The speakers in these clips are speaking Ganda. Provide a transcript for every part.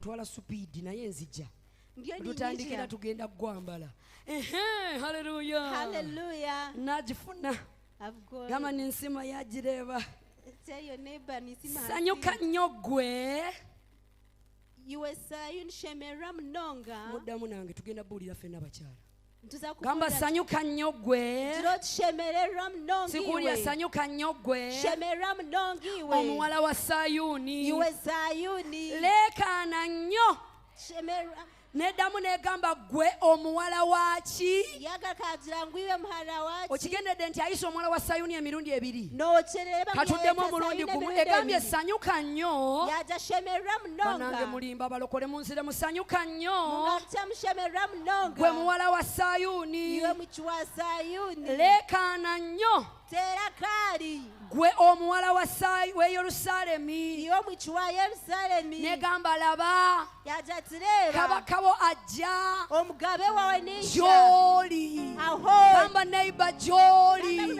twala speed naye nzija tutandikira tugenda gwambala. Hallelujah. Hallelujah. Najifuna gama ninsima yagireba. Tell your neighbor nisima. Sanyuka nnyo gwe. Iwe Sayuuni shemera mnonga. Muddamu nange tugenda buulira ffenna abakyala. Gamba sanyuka nnyo gwe. Sikuwulira sanyuka nnyo gwe. Omuwala wa Sayuuni. Iwe Sayuuni. Leekaana nnyo. Neddamu negamba gwe omuwala waki. Okigendedde nti ayise omuwala wa Sayuuni emirundi ebiri. Katuddemu omulundi gumu. Egambye sanyuka nnyo. Banange mulimba balokole munzire musanyuka nnyo. Gwe muwala wa Sayuuni. Leekaana nnyo. Gwe omuwala wa Yerusaalemi. Negamba laba. Kabaka wo ajja. Gy'oli. Gamba neighbor gy'oli.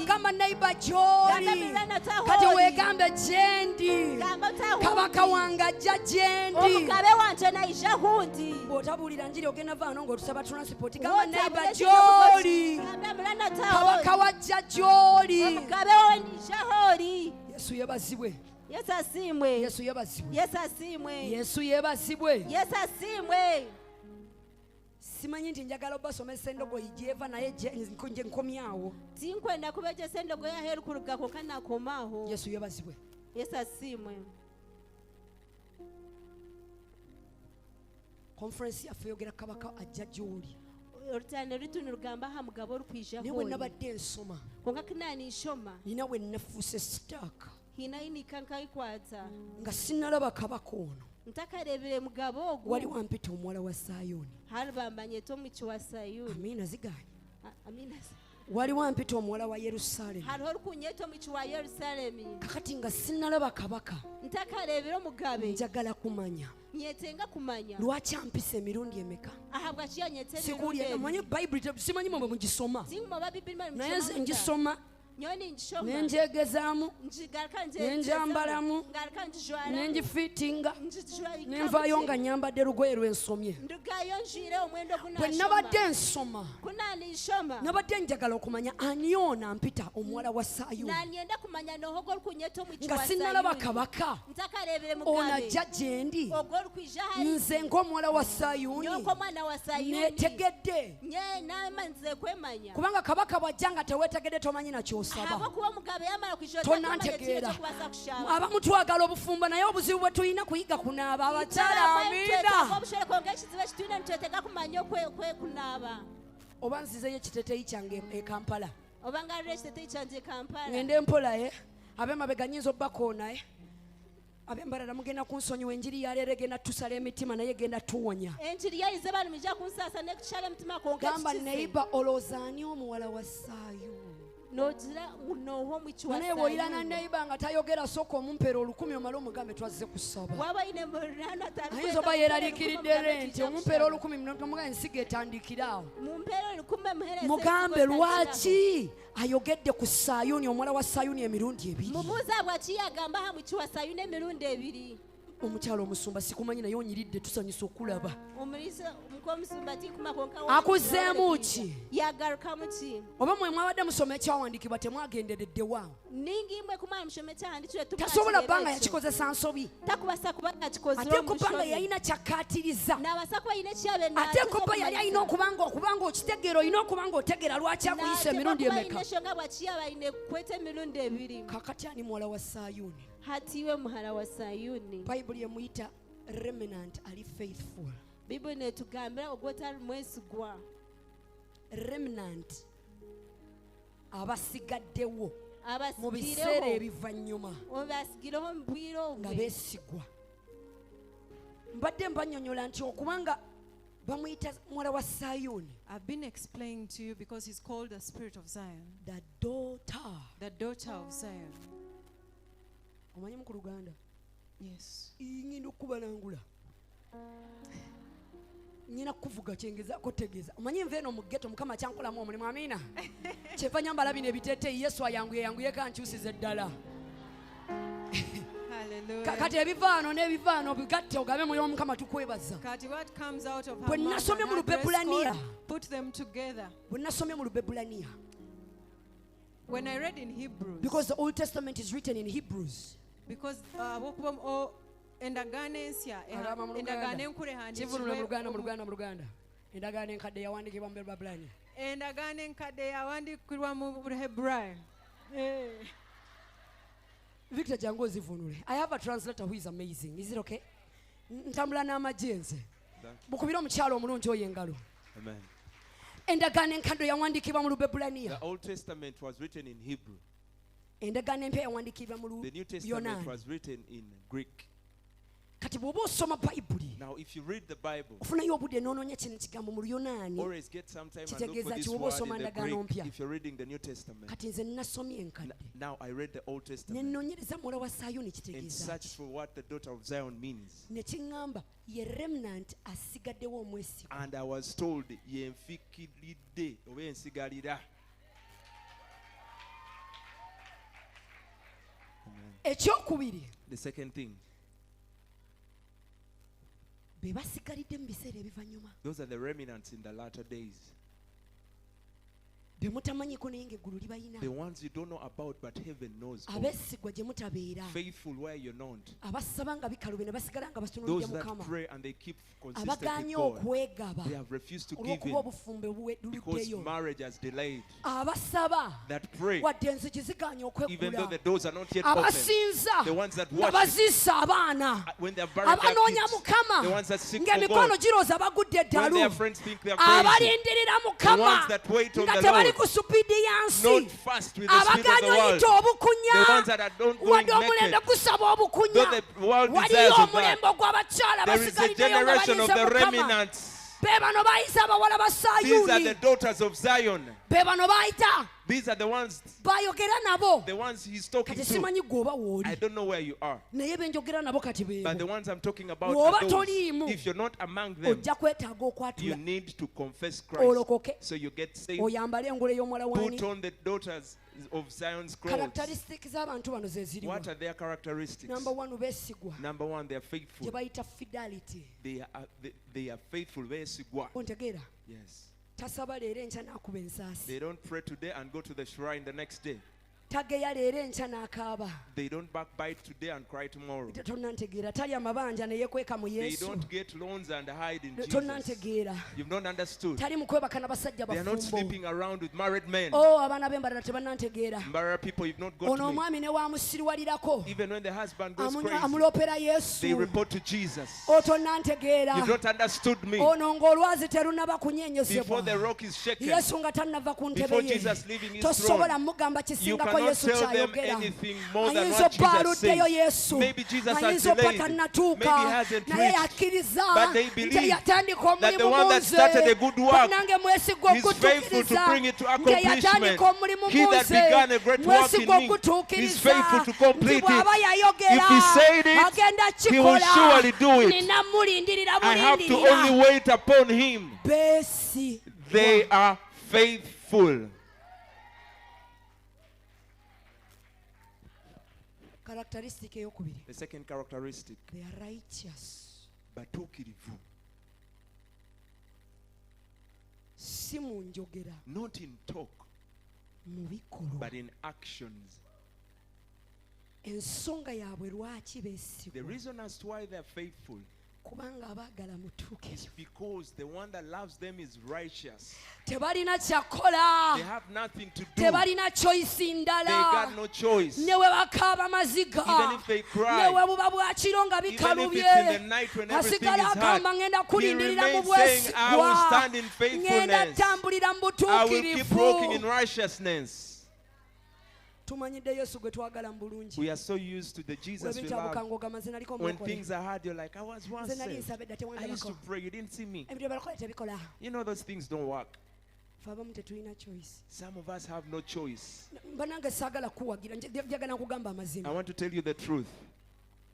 Gamba neighbor gy'oli. Kati weegambe gyendi. Kabaka wange ajja gyendi. Bw'otabuulira njiri ogenda vaano ng'otusaba transport. Gamba neighbor gy'oli. Kabaka wajja gy'oli. Yesu yebazibwe. Yesu asimwe. Yesu yebazibwe. Yesu asimwe. Yesu yebazibwe. Yesu asimwe. Simanyi nti njagala obasomesa endogoyi gyeva naye nje nkomyawo. Tinkwenda kubegesa endogoyi aheru kurugako kana komaho. Yesu yebazibwe. Yesu asimwe. Conference yaffe yogera kabaka ajja gy'oli. Orutane rutunu rugamba ha mugabo rukwijaho. Niwe nabadde nsoma. Konga kinani nshoma. Nina we nafuuse stuck. Hinaini kankayikwata. Nga sinnalaba kabaka ono. Ntakarebere mugabo ogwo. Wali wampita omuwala wa Sayuuni. Halibambanye tomuki wa Sayuuni. Amina ziganye. Amina. Wali wampita omuwala wa Yerusaalemi. Haliho rukunyeto muki wa Yerusaalemi. Kakati nga sinnalaba kabaka. Ntakarebere mugabe. Njagala kumanya. Nyetenga kumanya. Lwaki ampisa emirundi emeka? Ahabwa kiya nyetende. Sikuwulira amanyi Bible simanyi mwe mugisoma. Tinguma Bible mali naye ngisoma. Nyoni nshoma. Nenjegezaamu. Nenjambalamu. Nenjifitinga. Nenvaayo nga nyambadde lugoye lwensomye. Bwe nabadde nsoma. Nabadde njagala okumanya ani ono ampita omuwala wa Sayuuni. Nga sinnalaba kabaka. Ono ajja gyendi. Nze ng'omuwala wa Sayuuni. Neetegedde. Kubanga kabaka bw'ajja nga teweetegedde tomanyi nakyo. Tonantegeera. Abamu twagala obufumbo naye obuzibu bwe tulina kuyiga kunaaba abakyala. Amina. Oba nzizeyo ekiteteeyi kyange e Kampala. Ngende empola ab'emabega nnyinza obbakoona ab'Embarara mugenda kunsonyiwa enjiri yaleero egenda tusala emitima naye egenda tuwonya. Gamba neighbor olowooza ani omuwala wa Sayuuni. Naye bw'oyira na neighbor nga tayogera sooka omumpeera 10 omale omugambe twazze kusaba. Ayinza oba yeeraliikiridde renti omumpeera 10 omugambe ensiga etandikira awo. Mugambe lwaki ayogedde ku Sayuuni omuwala wa Sayuuni emirundi ebiri. Omukyalo omusumba sikumanyi naye onyiridde tusanyusa okulaba. Akuzeemu ki? Oba mwe mwabadde musoma ekyawandiikibwa temwagenderedde waawo. Tasobola bbanga yakikozesa nsobi. Ate kubanga yalina kyakkaatiriza. Ate kubba yali alina okubanga okitegeera olina okubanga otegeera lwaki akuyisa emirundi emeka. Kakati ani muwala wa Sayuuni? Hatiwe muhala wa Sayuuni. Bible yemuyita remnant ali faithful. Bible netugambira ogw'otali mwesigwa. Remnant abasigaddewo mu biseera ebivannyuma nga beesigwa. Mbadde mbannyonnyola nti okubanga bamuyita muwala wa Sayuuni. I've been explaining to you because he's called the Spirit of Zion. The daughter of Zion. Omanyi mu Luganda? Yes. Ngenda okubalangula. Nyina kuvuga kyengezaako tegeeza. Omanyi nve eno mu ghetto Mukama kyankolamu omulimu. Amina. Kyeva nyambala bino ebiteeteeyi Yesu ayanguye kankyusize ddala. Hallelujah. Hallelujah. kati ebivaano n'ebivaano bigatte ogabe mwoyo w'Omukama tukwebaza. Kati what comes out of her Bwe mouth nasomye and mu her dress Lubebulaniya. code, put them together. Bwe nasomye mu Lubebulaniya. When I read in Hebrews, Because the Old Testament is written in Hebrews. because endagaano ensya Agamba mu endagaano Luganda. enkulu Kivunula mu Luganda, mu ehandiikibwa Luganda, mu Luganda. Endagaano enkadde yawandiikibwa mu Lubebulaniya. endagaano enkadde yawandiikibwa mu Hebraiyo. Victor jangu ozivunule. I have a translator who is amazing. Is it okay? Ntambula n'amagye nze. Bukubira omukyalo omulungi oyo engalo. Amen. Endagaano enkadde yawandiikibwa mu Lubebulaniya. The Old Testament was written in Hebrew. Endagaano empya yawandiikibwa mu The New Testament Luyonaani. was written in Greek. Kati bw'oba osoma Bayibuli, Now, if you read the Bible, ofunayo obudde n'onoonya kino ekigambo mu Luyonaani. always get some time and look for Kitegeeza this ki bw'oba word osoma in the endagaano Greek mpya. if you're reading the New Testament. Kati nze nasomye enkadde. Now I read the Old Ne Testament nnoonyereza muwala wa Sayuuni and kitegeeza searched ki. for what the daughter of Zion means. Ne kiŋŋamba ye remnant asigaddewo omwesigwa. And I was told, yenfikiridde oba ensigalira. Amen. Ekyokubiri, The second thing, be basigalidde mu biseera ebivannyuma. those are the remnants in the latter days. Be mutamanyiko naye ng'eggulu libayina. The ones you don't know about, but heaven knows. Of. Abeesigwa gye mutabeera. Faithful where you're not. Abasaba nga bikalubi ne basigala nga Those batunuulidde that Mukama. pray and they keep consistent Abagaanye with God. okwegaba They have refused to give olw'okuba in obufumbo because buluddeyo. marriage has delayed. Abasaba That pray, wadde enzigi zigaanye even though the okweggula. doors are not yet open. Abasinza The ones that nga worship, baziisa abaana. when they are buried their Abanoonya kids, Mukama the ones that seek for ng'emikono God, girooza bagudde when eddalu. their friends think they are crazy, Abalindirira the Mukama ones that wait on nga the tebali Lord, ku supiidi yansi. not fast with the speed of Abagaanye the world, oyita obukunya the ones that are don't going wadde omulembe naked, gusaba obukunya. though the world Waliyo desires of omulembe that. ogw'abakyala There is a basigaliddeyo nga generation of balinze the Mukama. remnants. Be bano bayise abawala ba These are the Sayuuni. daughters of Zion. Be bano bayita These are the ones bayogera nabo. the ones he's talking Kati to. simanyi gw'oba I w'oli. don't know where you are, Naye benjogera nabo kati but the beebo. ones I'm talking about Bw'oba are those. toliimu, If you're not among them, ojja kwetaaga you okwatula. need to confess Christ Olokoke. so you get saved. Oyambale engule y'omuwala Put w'ani. on the daughters of Zion's clothes. Characteristics z'abantu bano ze ziriwa. What are their characteristics? Number one, beesigwa. Number one, they are Gye faithful. bayita fidelity. They are faithful. Besigwa. Ontegeera. Yes. Tasaba leero enkya n'akuba ensaasi. They don't pray today and go to the shrine the next day. Tageya leero enkya n'akaaba. They don't backbite today and cry tomorrow. Tonnantegeera. Talya mabanja ne yeekweka mu They Yesu. don't get loans and hide in Jesus. Tonnantegeera. You've not understood. Tali mu kwebaka n'abasajja They are not bafumbo. sleeping around with married men. Oh, abaana b'embalala tebannantegeera. Mbarara people, you've not got Ono me. omwami ne waamusiriwalirako. Even when the husband goes crazy, Amulopera they Yesu. report to Jesus. Oh, tonnantegeera. You've not understood me. Ono ng'olwazi terunaba kunyeenyezebwa. Before the rock is shaken, Yesu nga tannava ku ntebe before ye. Jesus leaving his Tosobola throne, mugamba you kisingako cannot Yesu tell them ky'ayogera. anything more than Ayinza what obba Jesus aluddeyo says. Yesu. Maybe Jesus has Ayinza obba delayed. tannatuuka. Maybe he hasn't Naye reached. yakkiriza But they nti believe yatandika that the omulimu one that munze. started a good work Nange mwesigwa is faithful to okutuukiriza. bring it to Nti accomplishment. yatandika omulimu He that munze. began a great work in Mwesigwa me okutuukiriza. is faithful to complete Nti bw'aba it. yayogera, If he said it, agenda he will kikola. surely do it. Nina mulindirira I have to bulindirira. only wait upon him. Beesigwa. They are faithful. Characteristic eyokubiri. The second characteristic, They are righteous. batuukirivu. Si mu njogera, Not in talk, mu bikolwa. but in actions. Ensonga yaabwe lwaki The beesigwa. reason as to why they're faithful Kubanga abaagala is mutuukirivu. because the one that loves them is righteous. Tebalina They kyakola. have nothing to do. They Tebalina choice got ndala. no choice. Ne we bakaaba maziga. Even if they Ne cry, we buba bwa kiro nga even if bikalubye. it's in the night when everything Asigala is hard, agamba ngenda he kulindirira mu remains saying, I will stand in bwesigwa. Ngenda faithfulness. tambulira mu I will keep walking in butuukirivu. righteousness. Tumanyidde Yesu gwe twagala mu bulungi. We are so used to the Jesus we love. Webitabuka ng'ogamba nze naliko When omulokole. things are hard, you're like, I was once Nze nali saved. nsaba edda I used to tewandabako. pray, you didn't see me. Ebintu bye balokole tebikola. You know those things don't work. Ffe abamu tetulina choice. Some of us have no choice. Banange saagala kuwagira njagala nkugamba I amazima. want to tell you the truth.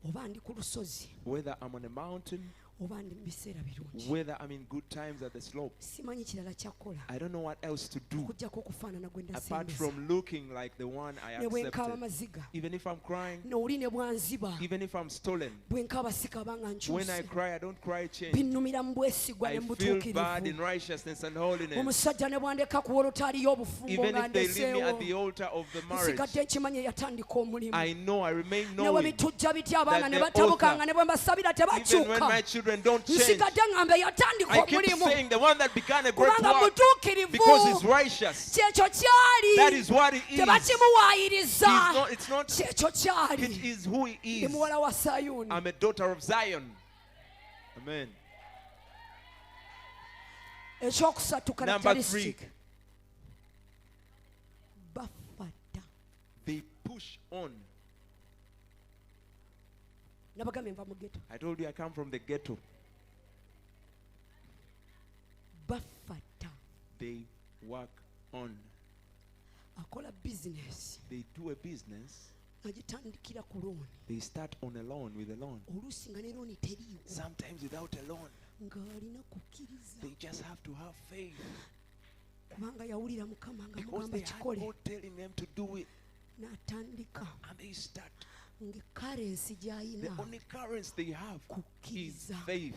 Oba ndi ku lusozi, Whether I'm on a mountain oba ndi mu biseera birungi. whether I'm in good times at the slope. Simanyi kirala kyakkola I don't know what else to do okuggyako okufaanana gwe apart ndasembeza. from looking like the one I Ne bwe nkaaba accepted. maziga Even if I'm crying, n'oli ne bwanziba even if I'm stolen, bwe nkaaba sikaba nga when I nkyuse cry, I don't cry change. binnumira mu bwesigwa ne I mu feel bad in butuukirivu. righteousness and holiness. Omusajja ne bwandeka ku olutaali y'obufumbo Even nga if they leave me at ndeseewo the altar of the marriage, nsigadde nkimanyi eyatandika omulimu. I know, I remain ne bwe knowing. bitujja bitya abaana that ne the batabukanga author, ne bwe mbasabira Even when tebakyuka my children don't change, nsigadde ngamba eyatandika I keep omulimu saying the one that began a great kubanga work mutuukirivu because he's righteous. kyekyo kyali That is what he is. tebakimuwaayiriza It's not, kyekyo it kyali is who he ndi is. muwala wa Sayuuni. I'm a daughter of Zion. Amen. ekyokusatu Number 3, characteristic bafata they push on. nabagambye nva mu ghetto. I told you I come from the ghetto. bafata They work on. akola bizinesi They do a business. agitandikira ku looni They start on a loan with a loan. oluusi nga ne looni teriiwo Sometimes without a loan. ng'alina kukkiriza They just have to have faith kubanga yawulira mukama nga because mugamba they had kikole God telling them to do it, n'atandika and they start. ng'ekarensi The gy'ayina only currency they have is kukkiriza. faith.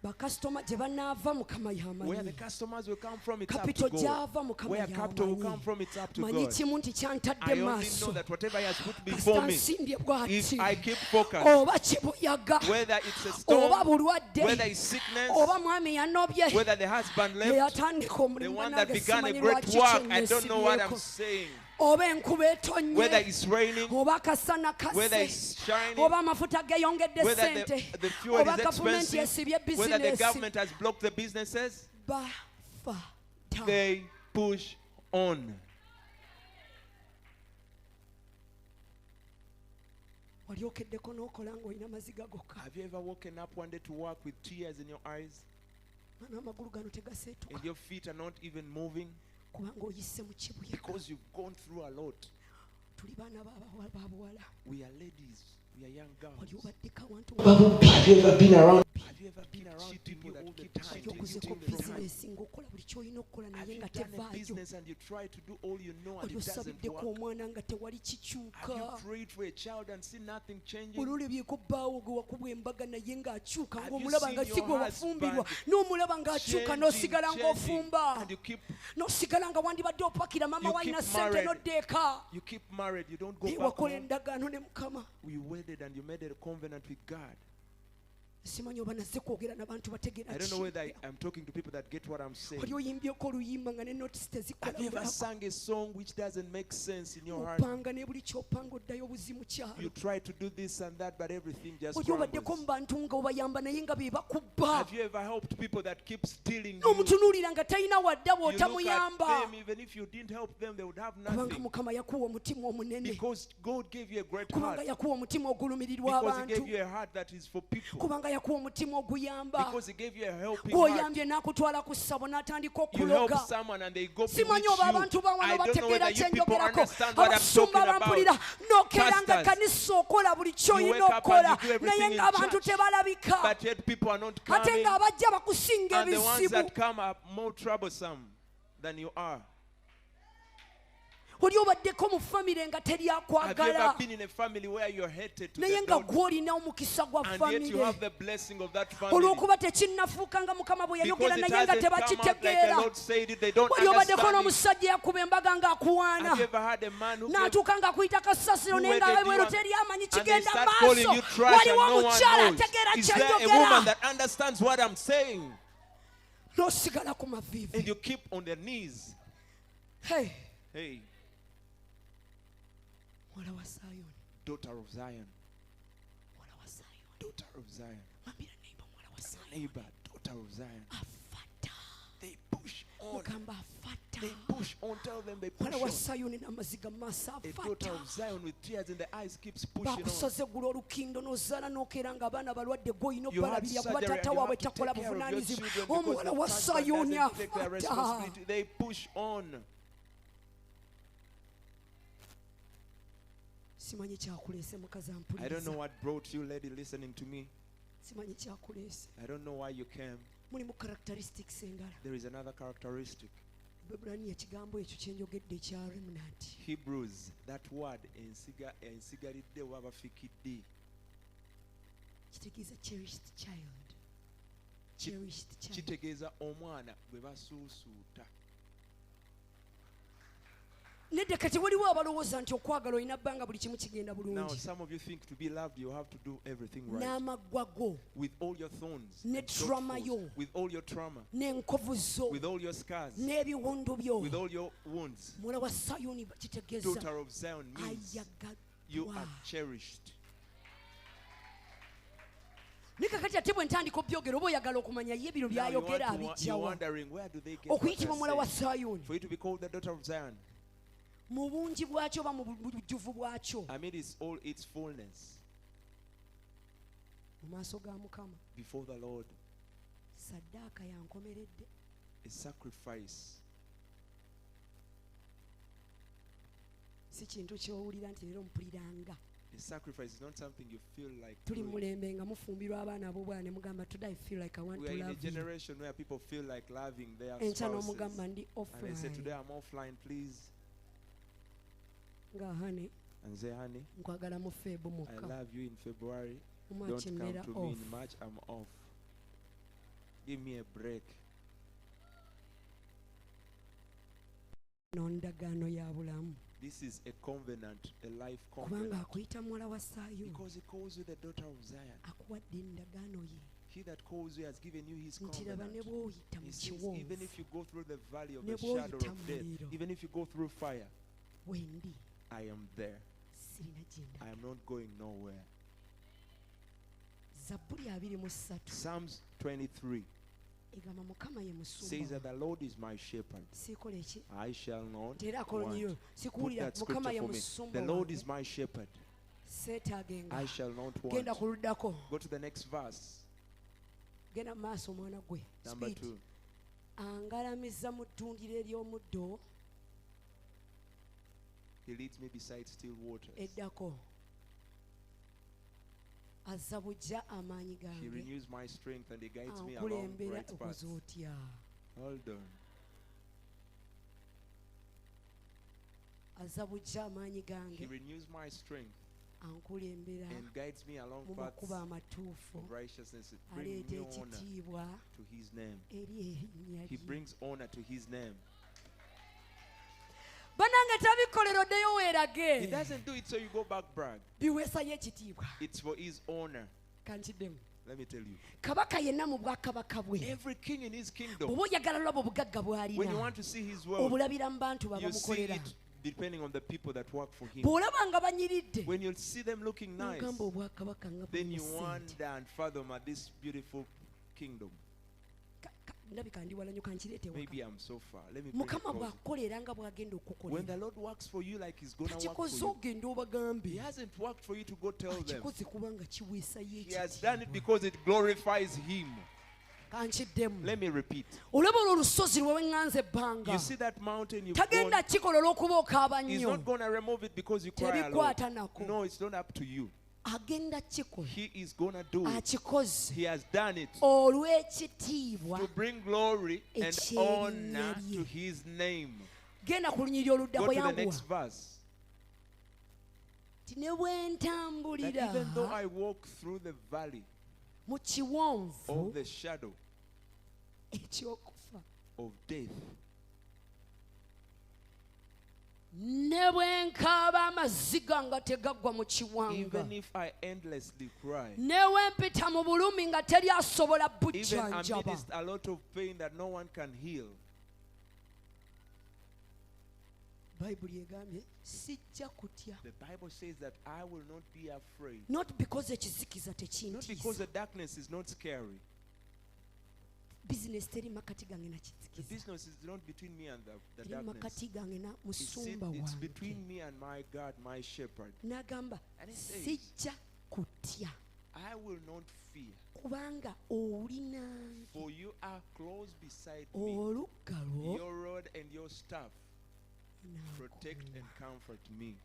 bakasitoma gye banaava mukama Where the y'amanyi customers will come from, it's up kapito to God. gy'ava mukama Where capital will come y'amanyi from, it's up to manyi God. kimu nti kyantadde I only know maaso that whatever He has put kasita before me, nsimbye if bw'ati I keep focused, oba kibuyaga whether it's a oba storm, bulwadde whether it's sickness, oba mwami yanobye whether the husband left, eyatandika the omulimu one that nange began a simanyi great lwaki work, I don't know what I'm kyenesibyeko saying. oba enkuba Whether etonye it's raining, oba akasana whether kase it's shining, oba amafuta geyongedde whether sente the fuel oba is gavumenti expensive, esibye whether the bizinesi government has blocked the businesses, bafata they push on. wali okeddeko n'okola ng'olina maziga gokka Have you ever woken up one day to work with tears in your eyes n'amagulu gano tegaseetuka and your feet are not even moving kubanga oyise mu kibuyaga because you've gone through a lot? tuli baana ba buwala We are ladies, we are young wali girls. obaddeko abantu Have you ever been around people that keep wali cheating okozeko you from time? bizinesi ng'okola buli ky'olina okukola Have naye you nga done a tevaayo business and you try to do all you know and wali it doesn't osabiddeko work? omwana nga tewali Have you kikyuka prayed for a child and seen nothing changing? olwolebyeko bbaawo gwe wakubwa embaga naye ng'akyuka Have you ng'omulaba seen nga your si gwe wafumbirwa husband n'omulaba ng'akyuka n'osigala ng'ofumba and you keep n'osigala nga wandibadde opakira mama You wayina keep sente married. n'odda eka married, you don't go back wakola home. endagaano ne mukama You wedded and you made a covenant with God. simanyi oba nazze kwogera n'abantu bategeera I don't know ki whether I'm talking to people that get what I'm saying. wali oyimbyeko oluyimba nga ne notisi Have you ever tezikola sung a song which doesn't make sense in your heart? opanga ne buli kyopanga oddayo obuzimu You kyalo try to do this and that, but everything just oli obaddeko mu crumbles. bantu nga obayamba naye nga be bakubba Have you ever helped people that keep stealing you? n'omutunuulira nga talina wadda You look at bw'otamuyamba them, even if you didn't help them, they would have kubanga nothing. mukama yakuwa omutima omunene Because God gave you a great kubanga heart. yakuwa omutima ogulumirirwa Because He abantu gave you a heart that is for people. kubanga yakuwa omutima oguyamba Because He gave you a helping heart. gw'oyambye n'akutwala ku ssabo n'atandika You help okuloga someone and they go bewitch simanyi oba you. abantu bawano I don't know bategeera whether you people kyenjogerako understand what I'm abasumba talking bampulira about. n'okeera nga Pastors, kanisa okola buli you ky'olina wake up okukola and you do everything naye in ng'abantu church, tebalabika But yet people are not ate coming. ng'abajja bakusinga And the ones ebizibu that come are more troublesome than you are. oli obaddeko mu famire nga teri Have you ever akwagala been in a family where you're hated to naye the nga dot, gw'olina omukisa gwa and yet you famire have the blessing of that family? olw'okuba tekinnafuuka nga mukama bwe Because yayogera it naye nga hasn't come out like the tebakitegeera Lord said it, they don't oli obaddeko understand it. n'omusajja yakuba embaga Have ng'akuwaana you ever had a man who gave, n'atuuka ng'akuyita kasasiro who naye wedded nga bwero you teri amanyi and they kigenda start calling maaso you trash and waliwo no one omukyala knows? ategeera Is there a woman kyenjogera that understands what I'm saying? n'osigala ku maviivi And you keep on their knees. Hey, Hey, mwana wa Sayuuni, daughter of Zion, mwana wa Sayuuni, daughter of Zion, mwambira neighbor, mwana wa Sayuuni neighbor, daughter of Zion. afata They push on. mugamba afata They push on. Tell them they push mwana wa on. Sayuuni n'amaziga mu maaso A daughter afata of Zion with tears in the eyes keeps pushing on. bakusaze gula olukindo n'ozaala n'okeera ng'abaana balwadde gw'olina You had obalabirira kuba surgery taata and you waabwe have to takola take care of your buvunaanyizibwa children because omwana the wa husband Sayuuni doesn't take their afata responsibility. They push on. simanyi kyakuleese mukazi I don't know ampuliriza what brought you, lady, listening to me. simanyi kyakuleese. I don't know why you came. Mulimu characteristics endala. There is another characteristic. Bebrani ekigambo ekyo kye njogedde ekya remnant. Hebrews, that word ensigalidde oba bafikidde. Kitegeeza cherished child. Cherished child. Kitegeeza omwana gwe basuusuuta. Nedda kati waliwo abalowooza nti okwagala olina bbanga buli kimu kigenda Now bulungi. some of you think to be loved you have to do everything right. N'amaggwa go, With all your thorns, Ne and trauma shortfalls, yo. with all your trauma, n'enkovu zo, with all your scars, n'ebiwundu byo. with all your wounds. Muwala wa Sayuuni kitegeeza Daughter of Zion means you are ayagadwa. cherished. Ne kakati ate bwe ntandika obyogera oba oyagala okumanya ye bino Now byayogera you're abijjawa. wondering where do they get what Okuyitibwa muwala wa they're saying? Sayuuni For you to be called the daughter of Zion, mu bungi bwakyo oba mu bujjuvu bwakyo amid all its fullness, mu maaso ga Mukama before the Lord, saddaaka yankomeredde. a sacrifice. Si kintu ky'owulira nti leero mpuliranga. A sacrifice is not something you feel like Tuli doing. mulembe nga mufumbirwa abaana ab'obwana ne mugamba today I feel like I want We are to in a love you. generation where people feel like loving their Enkya spouses. n'omugamba ndi And they say, today offline. I'm offline, please. Nga hane And say, honey, nkwagala mu Febu I mukka. love you in February. Mu Don't March come mbeera to me off. in March, I'm off. Give me a break. N'ondagaano ya bulamu. This is a covenant, a life Kubanga covenant. akuyita muwala wa Sayuuni. Because he calls you the daughter of Zion. Akuwadde endagaano ye. He that calls you has given you his Nti laba ne covenant. bw'oyita mu He says, kiwonvu even if you go through the valley of Ne the shadow bw'oyita of mu death, muliro. even if you go through fire, wendi I am there. sirina gye I ndaga. am not going nowhere. Zabuli 23 Psalms 23 egamba Mukama ye says that musumba. the Lord is my shepherd. Siikola eki? I shall not Teera want. kolonyiyo. Put Sikuwulira that Mukama scripture ye for me. musumba. The Lord wange. is my shepherd. Seetaagenga. I shall not Genda want. ku luddako. Go to the next verse. Genda mu maaso omwana gwe. Number Speed. 2. Angalamizza mu ddundiro ery'omuddo He leads me beside still waters. eddako. Azza bujja amaanyi He gange. renews my strength and he guides me along Ankulembera right paths. okoze otya. Hold on. Azza bujja amaanyi He gange. renews my strength Ankulembera and guides me along mu paths makubo amatuufu. of righteousness. Bring Aleeta me honor ekitiibwa to his name. eri erinnya He lye. brings honor to his name. Bannange tabikolera oddeyo He weerage. doesn't do it so you go back brag. Biweesayo ekitiibwa. It's for his honor. Kankiddemu. Let me tell you. Kabaka yenna mu bwakabaka bwe. Every king in his kingdom, Bw'oba oyagala olaba obugagga when you bw'alina, want to see his wealth, obulabira mu bantu you see babamukolera. it depending on the people that work for him. Bw'olaba nga banyiridde, When you see them looking nice, ogamba obwakabaka nga then you bulimu ssente. wonder and fathom at this beautiful kingdom. Ndabika ndi wala nnyo kankireete waka. Maybe I'm so far. Let me bring it Mukama closer. bw'akola era nga bw'agenda When the okukolera. Lord works for you like he's going to work Takikoze for you, ogenda obagambe. he hasn't worked for you to go tell them. Akikoze kubanga kiweesayo He has done it ekitiibwa. because it glorifies him. Kankiddemu. Let me repeat. Olaba olwo olusozi lwe weŋŋanza ebbanga. You see that mountain you've gone, Tagenda kikola olw'okuba okaaba he's nnyo. not going to remove it because you cry a Tebikwata lot. nako. No, it's not up to you. Agenda kikola. He is going to do it. Akikoze. He has done it Olw'ekitiibwa. to bring glory and Ekyerinnya honor lye. to his name. Genda ku lunyiri Go oluddako to the next yanguwa. verse. Ti ne bwe That ntambulira even though I walk through the valley mu kiwonvu of the shadow eky'okufa, of death, ne bwe nkaaba amaziga nga tegaggwa mu kiwanga, even if I endlessly cry, ne bwe mpita mu bulumi nga teri asobola even bujjanjaba, amidst a lot of pain that no one can heal, bayibuli egambye sijja kutya. the Bible says that I will not be afraid. Not because ekizikiza Not because tekintiisa. the darkness is not scary. Bizinesi teri makati gange na The kizikiza. business is not between me and the Teri darkness. makati gange na It's musumba it's wange. between me and my God, my shepherd. N'agamba And it says, sijja kutya I will not fear, kubanga oli nange. for you are close beside me. Olugga lwo Your rod and your staff protect nankuuma. and comfort me.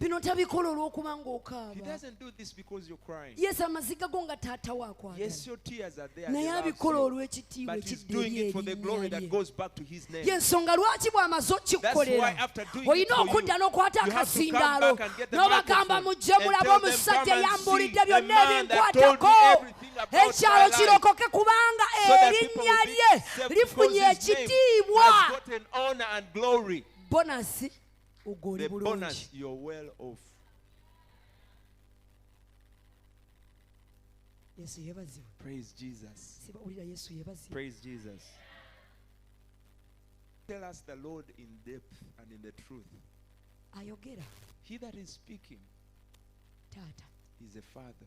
bino tabikola olw'okuba He ng'okaaba. doesn't do this because you're crying. Yesu amaziga go nga taata Yes, waakwagala, your tears are there. naye They loves abikola you. olw'ekitiibwa But he's ekidda doing eri it for the glory that erinnya goes back to his name. lye. Y'ensonga lwaki bw'amaze That's why okikkolera after doing it olina for you, okudda n'okwata you have to come akazindaalo back and get the n'obagamba microphone mujje and mulabe tell them, omusajja "Come and yambulidde see the byonna man that told me ebinkwatako." everything about my Ekyalo life. kirokoke kubanga So that people erinnya will be lye saved because lifunye his name ekitiibwa. has gotten honor and glory. Bonasi ogwo oli The bulungi. bonus, you're well off. Yesu yeebazibwe. Praise Jesus. Sibawulira Yesu yeebazibwe. Praise Jesus. Tell us the Lord in depth and in the truth. Ayogera He that is speaking taata. is a father.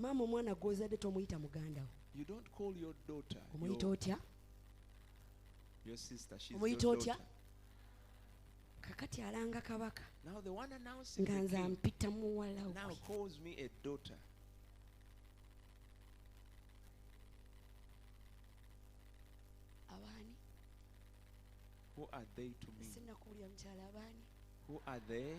Maama omwana gw'ozadde tomuyita muganda wo. You don't call your daughter Omuyita otya? your sister. She's Omuyita your otya? daughter. Kakati alanga kabaka Now the one announcing nga the nze king ampita muwala now we. calls me a daughter. Abaani? Who are they to me? Sinnakuwulira mukyala abaani? Who are they?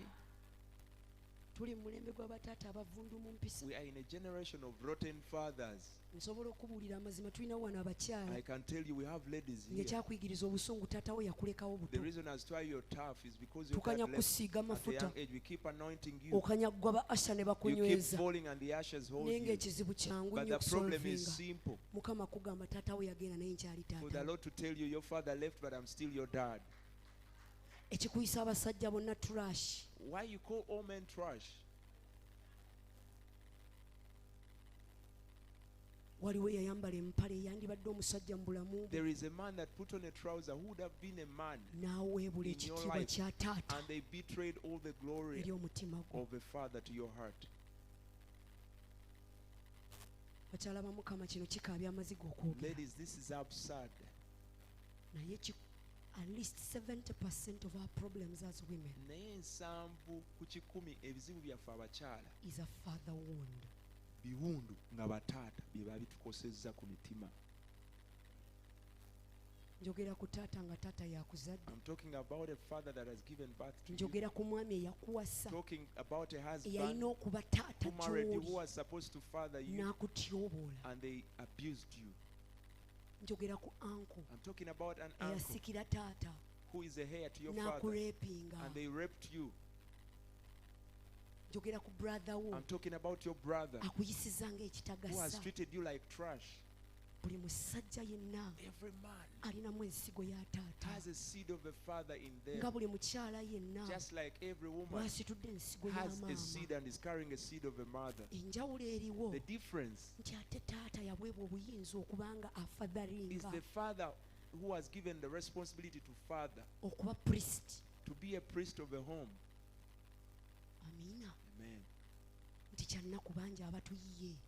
Tuli mu mulembe gw'abataata abavundu mu mpisa. We are in a generation of rotten fathers. Nsobola okubuulira amazima tulina wano abakyala I can tell you we have ladies here. ng'ekyakuyigiriza obusungu taata we yakulekawo The buto. reason as to why you're tough is because you're Tukanya left kusiiga at a amafuta. young age. We keep anointing you. Okanya ggwa ba asha ne You keep bakunyweza. falling and the ashes hold Naye you. ng'ekizibu kyangu But nnyo the problem is okusolvinga. simple. Mukama kugamba taata we yagenda naye nkyali For the taata. Lord to tell you your father left but I'm still your dad. Ekikuyisa abasajja bonna trash. Why you call all men trash? Waliwo eyayambala empale eyandibadde omusajja mu bulamu bwe There is a man that put on a trouser who would have been a man n'aweebula in your ekitiibwa life, kya taata and they betrayed all the glory eri omutima gwo. of a father to your heart. Bakyala ba Mukama kino kikaabya amaziga okwogera. Ladies, this is absurd. Naye at least 70% of our problems as women Naye ensanvu ku kikumi ebizibu byaffe abakyala is a father wound. biwundu nga bataata bye babitukosezza ku mitima. Njogera ku taata nga taata yakuzadde. I'm talking about a father that has given birth to you. Njogera ku mwami eyakuwasa Talking about a husband eyalina okuba taata who married you, who gy'oli was supposed to father you, n'akutyoboola. and they abused you. Njogera ku uncle I'm talking about an uncle eyasikira taata who is a heir to your father, n'akureepinga. and they raped you. Njogera ku brother wo I'm talking about your brother akuyisiza who has ng'ekitagasa. treated you like trash. Buli musajja yenna Every man alinamu ensigo ya taata has a seed of a father in nga them, buli mukyala yenna just like every woman bw'asitudde ensigo ya has a maama. seed and is carrying a seed of a mother. Enjawulo eriwo The difference nti ate taata yaweebwa obuyinza okubanga is afadhalinga the father who has given the responsibility to father, okuba priest. to be a priest of a home. Amiina. Amen. Nti kyannaku bangi abatuyiye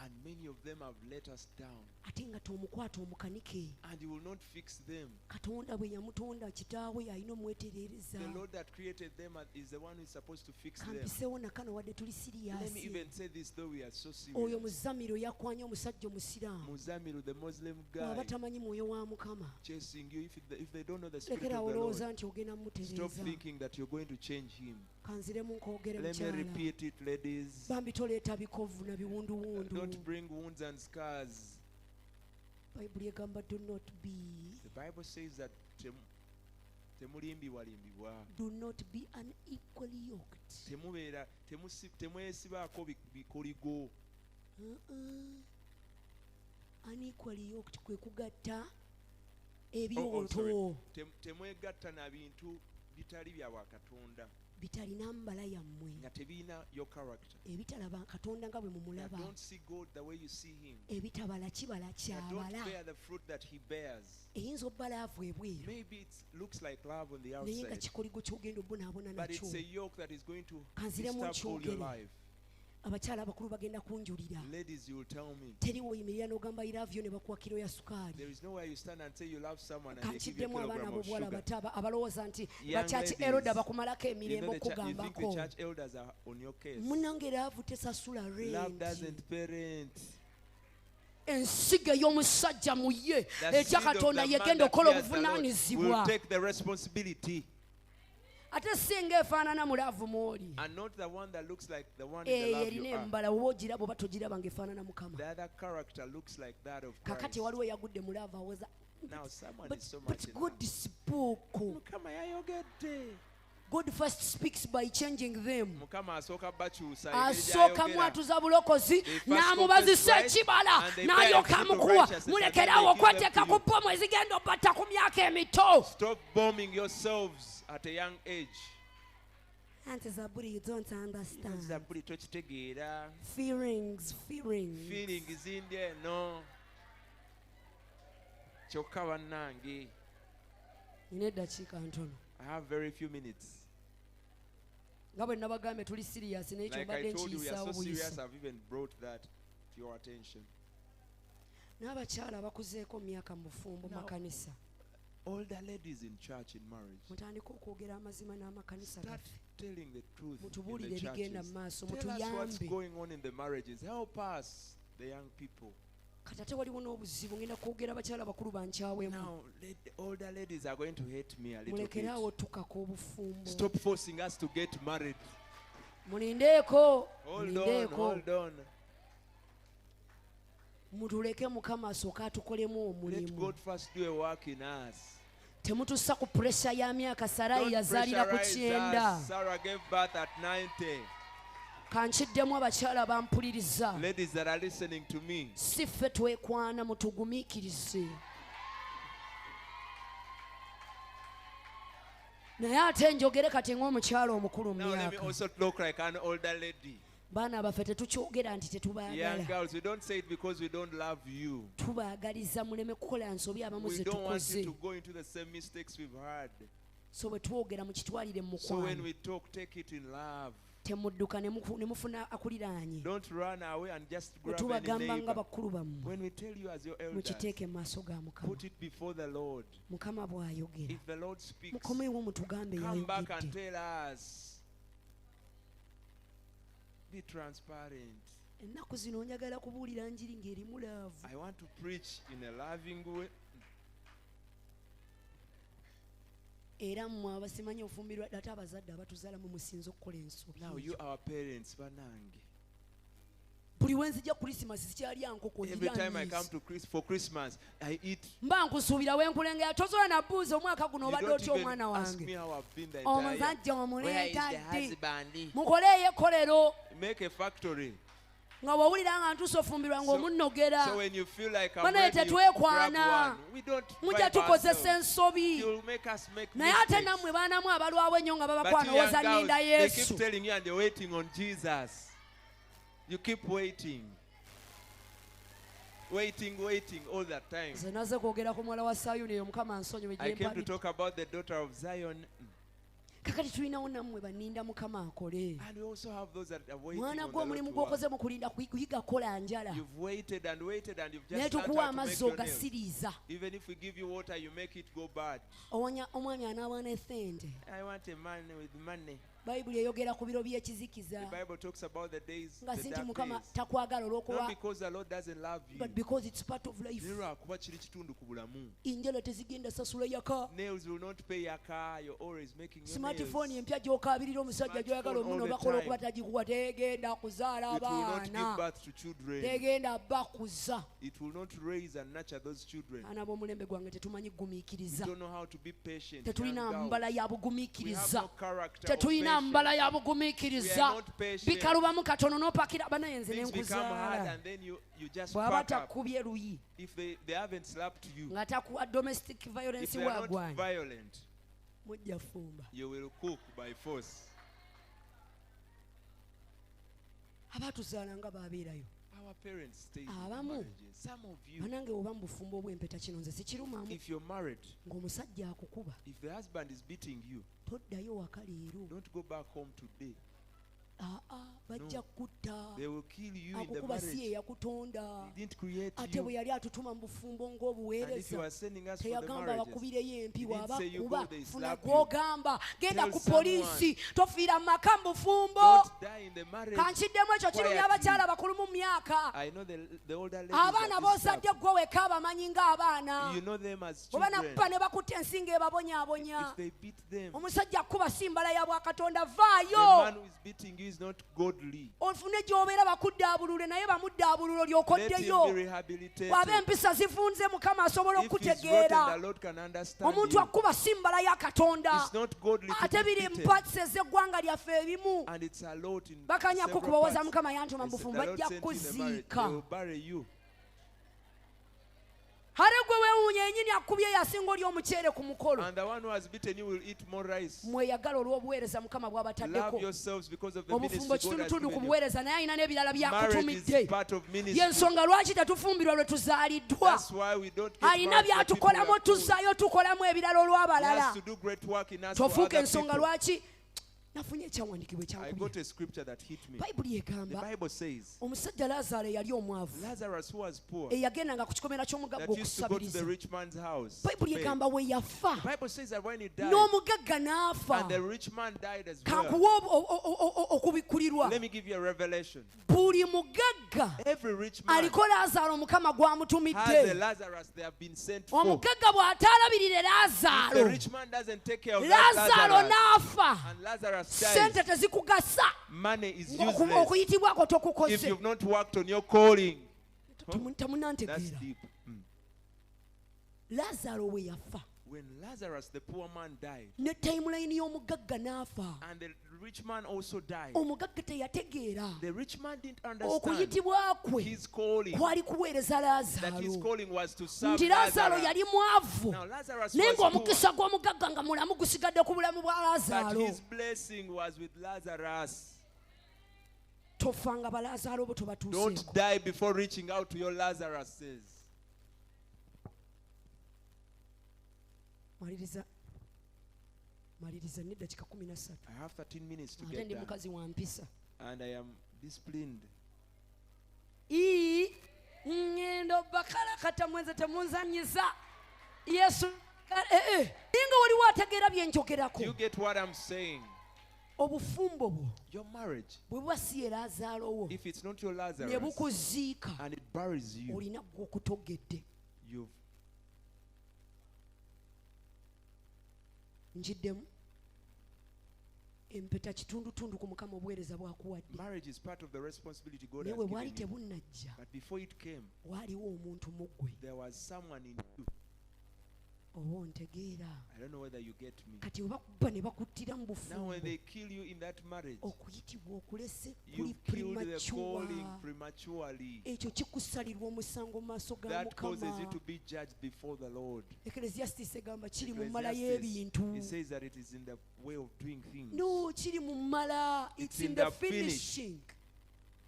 And many of them have let us down, ate nga tomukwata omukanike. and you will not fix them. Katonda bwe yamutonda kitaawe alina omwetereereza. The Lord that created them is the one who is supposed to fix them. Kampiseewo nakano wadde tuli Let me siriyasi. even say this, though we are so Oyo serious. muzamiro yakwanya omusajja omusiraamu Muzamiru, the Muslim bw'aba guy, tamanyi mwoyo wa Mukama. chasing you. If they don't know the spirit Lekera of the Lord, olowooza nti ogenda stop mutereeza. thinking that you're going to change him. Kanziremu nkoogere Let me mukyala. repeat it, ladies. Bambi toleeta bikovu na biwunduwundu. Don't bring wounds and scars. Bayibuli egamba do not be. The Bible says that temulimbibwalimbibwa, Do not be unequally yoked. temwesibaako bikoligo. Unequally yoked kwe kugatta Oh, sorry. ebyoto Temwegatta na bintu bitali bya Katonda, bitalina mbala yammwe, nga tebiina your character. ebitalaba Katonda nga bwe That mumulaba, don't see God the way you see him. ebitabala kibala That don't kyabala. bear the fruit that he bears. Eyinza obbalaavu ebweru Maybe it looks like love on the naye nga outside, kikoligo ky'ogenda obunaabona but it's a nakyo. yoke that is going to Kanziremu disturb all your nkyogere. life. Abakyala abakulu bagenda kunjulira. Ladies, you will tell me. Teri woyimirira n'ogamba I love you ne bakuwa kiro ya sukaali. There is nowhere you stand and say you love someone and they give you a Kankiddemu abaana kilogram of b'obuwala sugar. abato abalowooza nti Young bakyaki ladies, eroda bakumalako You emirembe think the okugambako. church elders are on your case. Munnange laavu tesasula Love rent. doesn't parent. ensigo ey'omusajja mu ye The etya seed of katonda the man yegenda that okukola fears the Lord obuvunaanyizibwa will take the responsibility. ate singa efaanana mulaavu mw'oli And not the one that looks like the one in the love erina you are. embala oba ogiraba oba togiraba ng'efaanana mukama The other character looks like that of Christ. kakati waliwo eyagudde mulaavu aweza Now someone but, is so but much in God love. spoke. Mukama yayogedde. God first speaks by changing them. Mukama asooka bakyusa Asooka mwatuza bulokozi n'amubazisa ekibala n'alyoka amukuwa mulekeraawo okweteeka ku bbomu ezigenda obatta ku myaka emito. Stop bombing yourselves at a young age. Anti Zabuli, you don't understand. Zabuli tokitegeera. Feelings. Feelings zindi eno. Kyokka bannange. Nina eddakiika ntono. I have very few minutes. Nga bwe nabagambye tuli serious n'ekyo Like mbadde I told you, we are nkiyisaawo so serious, buyisi. I've even brought that to your attention. N'abakyala abakuzeeko mu myaka mu bufumbo Now, makanisa. Older ladies in church, in marriage, Mutandika okwogera amazima n'amakanisa start gaffe. telling the truth in Mutubuulire the ebigenda churches. mu maaso, Tell us what's mutuyambe. going on in the marriages. Help us, the young people. Kati ate waliwo n'obuzibu ngenda kwogera abakyala bakulu bankyawemu. Now, the older ladies are going to hate me a little Mulekeraawo bit. tukako obufumbo. Stop forcing us to get married. Mulindeeko. Hold on. Mutuleke Mukama asooke atukolemu Let omulimu. God first do a work in us. Temutussa ku puresha ya myaka Sarayi Don't yazaalira ku pressurize kyenda. us. Sarah gave birth at 90. Kankiddemu abakyala bampuliriza. Ladies that are listening to me, Si ffe twekwana mutugumiikirize. Naye ate njogere kati ng'omukyala omukulu mu now let me myaka. also look like an older lady. Baana baffe tetukyogera nti Young tetubaagala. girls, we don't say it because we don't love you. Tubaagaliza muleme kukola nsobi abamu We ze don't want you tukoze. to go into the same mistakes we've had. So bwe twogera mukitwalire mu So when mukwano. we talk, take it in love. Temudduka ne mufuna akuliraanye. Don't run away and just Bwe grab any tubagamba nga neighbor. bakulu bammwe. When we tell you as your elders, Mukiteeke mu maaso ga Mukama. put it before the Lord. Mukama bw'ayogera. If the Lord speaks, Mukomewo mutugambe come back and yayogedde. tell us. Be transparent. Ennaku zino njagala kubuulira njiri ng'erimu laavu. I want to preach in a loving way. Era mmwe abasimanyi ofumbirwa ate abazadde abatuzaala mwe musinze okukola ensobi. Now you, our parents, banange. Buli we nzija Christmas sikyalya nkoko Every time I come ndirya to for Christmas, I eat. mba nkusuubira we nkulengera tosobola na buuza omwaka guno You obadde don't otya even omwana ask me wange. how I've been the entire year. Omusajja Where is the omuleetadde. husband? Mukoleeyo ekkolero Make a factory. nga bw'owulira nga ntuusa ofumbirwa ng'omunnogera. So when you feel like I'm Banaye ready, you grab tetwekwana. one. We don't Mujja vibe tukozesa ourselves. ensobi. You'll make us make Naye ate mistakes. nammwe baanamu abalwawo ennyo nga But babakwana you young owoza girls, nninda they Yesu. keep telling you and they're waiting on Jesus. You keep waiting. Waiting all the time. Nze naze kwogera ku muwala wa Sayuuni eyo Mukama ansonyiwe I gye came to mpabidde. talk about the daughter of Zion. Kakati tulinawo nammwe banninda Mukama akole. And we also have those that are waiting Mwana on gwe the omulimu Lord to work. gw'okoze mu kulinda kuyiga kola njala. You've waited and you've Naye just learned tukuwa how to make amazzi your nails. ogasiriiza. Even if we give you water, you make it go bad. Omwami anaabana essente. I want a man with money. Bayibuli eyogera ku biro The by'ekizikiza. Bible talks about the days, Nga the si nti dark Mukama days. takwagala Not olw'okuba because the Lord doesn't love you. but because it's part of life. Nera kuba kiri kitundu ku bulamu. Enjala tezigenda sasula yaka. Nails will not pay your car. You're always making your Smartphone nails. empya gy'okaabirira omusajja gy'oyagala Smartphone omuno all the bakola time. okuba tagikuwa tegenda kuzaala It will not give abaana. birth to children. Tegenda bakuza. It will not raise and nurture those children. Abaana b'omulembe gwange tetumanyi You gumiikiriza. don't know how to be patient. Tetulina young girls. mbala ya We have bugumiikiriza. no character of Tetulina patience. mbala ya We are bugumiikiriza. not patient. Bikalubamu katono n'opakira banaye nze ne Things become hard nkuzaala. and then you just Bw'aba pack up. takubye luyi If they haven't slapped you, nga takuwa domestic if violence they are not waagwanyi violent, mujja fumba. you will cook by force. Abaatuzaala nga baabeerayo. Our parents stay in Abamu. marriages. Some of you, Banange oba mu bufumbo obw'empeta kino nze sikirumamu. if you're married, Ng'omusajja akukuba if the husband is beating you, toddayo waka leero. don't go back home today. Aa bajja kutta They will kill you in the akukuba si ye marriage. yakutonda He didn't create ate bwe you. yali atutuma mu bufumbo And if you ng'obuweereza are sending us for the teyagamba marriages, bakubireyo empi He didn't bw'aba say you kuba go, they funa slap you. gw'ogamba genda Tell ku someone. poliisi tofiira mu maka mu bufumbo don't die in the marriage. kankiddemu ekyo kirumya quietly. abakyala bakulu mu myaka I know the older ladies abaana that this b'ozadde stuff. gwe weka abamanyi ng'abaana You know them as bwe children. banakuba ne bakutta ensinga ebabonyaabonya If they beat them, omusajja akuba simbala ya bwakatonda the vaayo man who is beating you is not godly. ofune gy'obeera bakuddaabulule naye bamuddaabululo Let him lyokoddeyo be rehabilitated. bw'aba empisa zivunze mukama asobola If he's rotten, the okutegeera Lord can understand omuntu you. akuba simbala ya katonda It's not godly to ate be biri beaten. mpatsi ez'eggwanga lyaffe ebimu And it's a lot in bakanyako several kubawoza parts. mukama yantuma mu It's bufumu the Lord bajja sent you in the marriage. They kuziika will bury you. hale gwe weewuunya yennyini akubye yasinga oli omuceere ku mukolo And the one who has beaten you will eat more rice. mweyagala olw'obuweereza mukama Love bw'abataddeko yourselves because of the obufumbo ministry God has kitundutundu ku given you. buweereza naye alina n'ebirala Marriage byakutumidde is part of ministry. yensonga lwaki tetufumbirwa lwe tuzaaliddwa That's why we don't get alina married for people who byatukolamu are cool. tuzzaayo tukolamu ebirala He has olw'abalala to do great work in us for tofuuka other ensonga people. lwaki nafunye ekyawandiikibwa I got ekyakubye a scripture that hit me. bayibuli The egamba Bible says omusajja laazaalo eyali omwavu Lazarus, who was poor, eyagendanga ku kikomera ky'omugagga that used to go to the okusabiriza rich man's house. bayibuli beg. egamba we yafa The Bible says that when he died, n'omugagga n'afa and the rich man died as well. kankuwa okubikkulirwa Let me give you a revelation. buli mugagga Every rich man aliko laazaalo mukama has a gw'amutumidde Lazarus they have been sent for. omugagga bw'ataalabirire If the laazaalo rich man doesn't take care of that laazaalo Lazarus, n'afa and Lazarus sente dies, tezikugasa money is Ng'oku- useless okuyitibwako if tokukoze you've not worked on your calling. That's temunantegeera deep. laazaalo we yafa When Lazarus, the poor man, died, ne tayimulayini y'omugagga n'afa and the rich man also died, omugagga teyategeera the rich man didn't understand okuyitibwa kwe his calling, kwali kuweereza that his laazaalo calling was to serve nti laazaalo Lazarus. yali mwavu Now Lazarus naye was poor, ng'omukisa gw'omugagga nga mulamu gusigadde ku bulamu bwa but laazaalo his blessing was with Lazarus. tofanga balaazaalo bo Don't tobatuuseeko die before reaching out to your Lazaruses. maliriza n'eddakiika 13 I have 13 minutes to ate get ndi done, mukazi wa mpisa and I am disciplined. ŋŋenda obakalakata mwenze temunzanyiza yesu naye nga waliwo ategeera bye njogerako Do you get what I'm saying? obufumbo bwo Your marriage, bwe buba si ye laazaalowo if it's not your ne Lazarus bukuziika and it buries you, olina gwe okutogedde you've njiddemu empeta kitundutundu ku mukama obuweereza bwakuwadde marriage is part of the responsibility God naye has bwe bwali given you. tebunnajja But before it came, waaliwo omuntu mu ggwe there was someone in you. oba ontegeera I don't know whether you get me. kati we bakuba ne bakuttira mu Now bufumbo when they kill you in that marriage, okuyitibwa okulese kuli you've killed the calling premature prematurely. ekyo kikusalirwa omusango mu maaso ga That causes you mukama to be judged before the Lord. eklesiastis egamba kiri mu mmala Ecclesiastes, y'ebintu it says that it is in the way of doing things. no kiri mu mmala it's in the finishing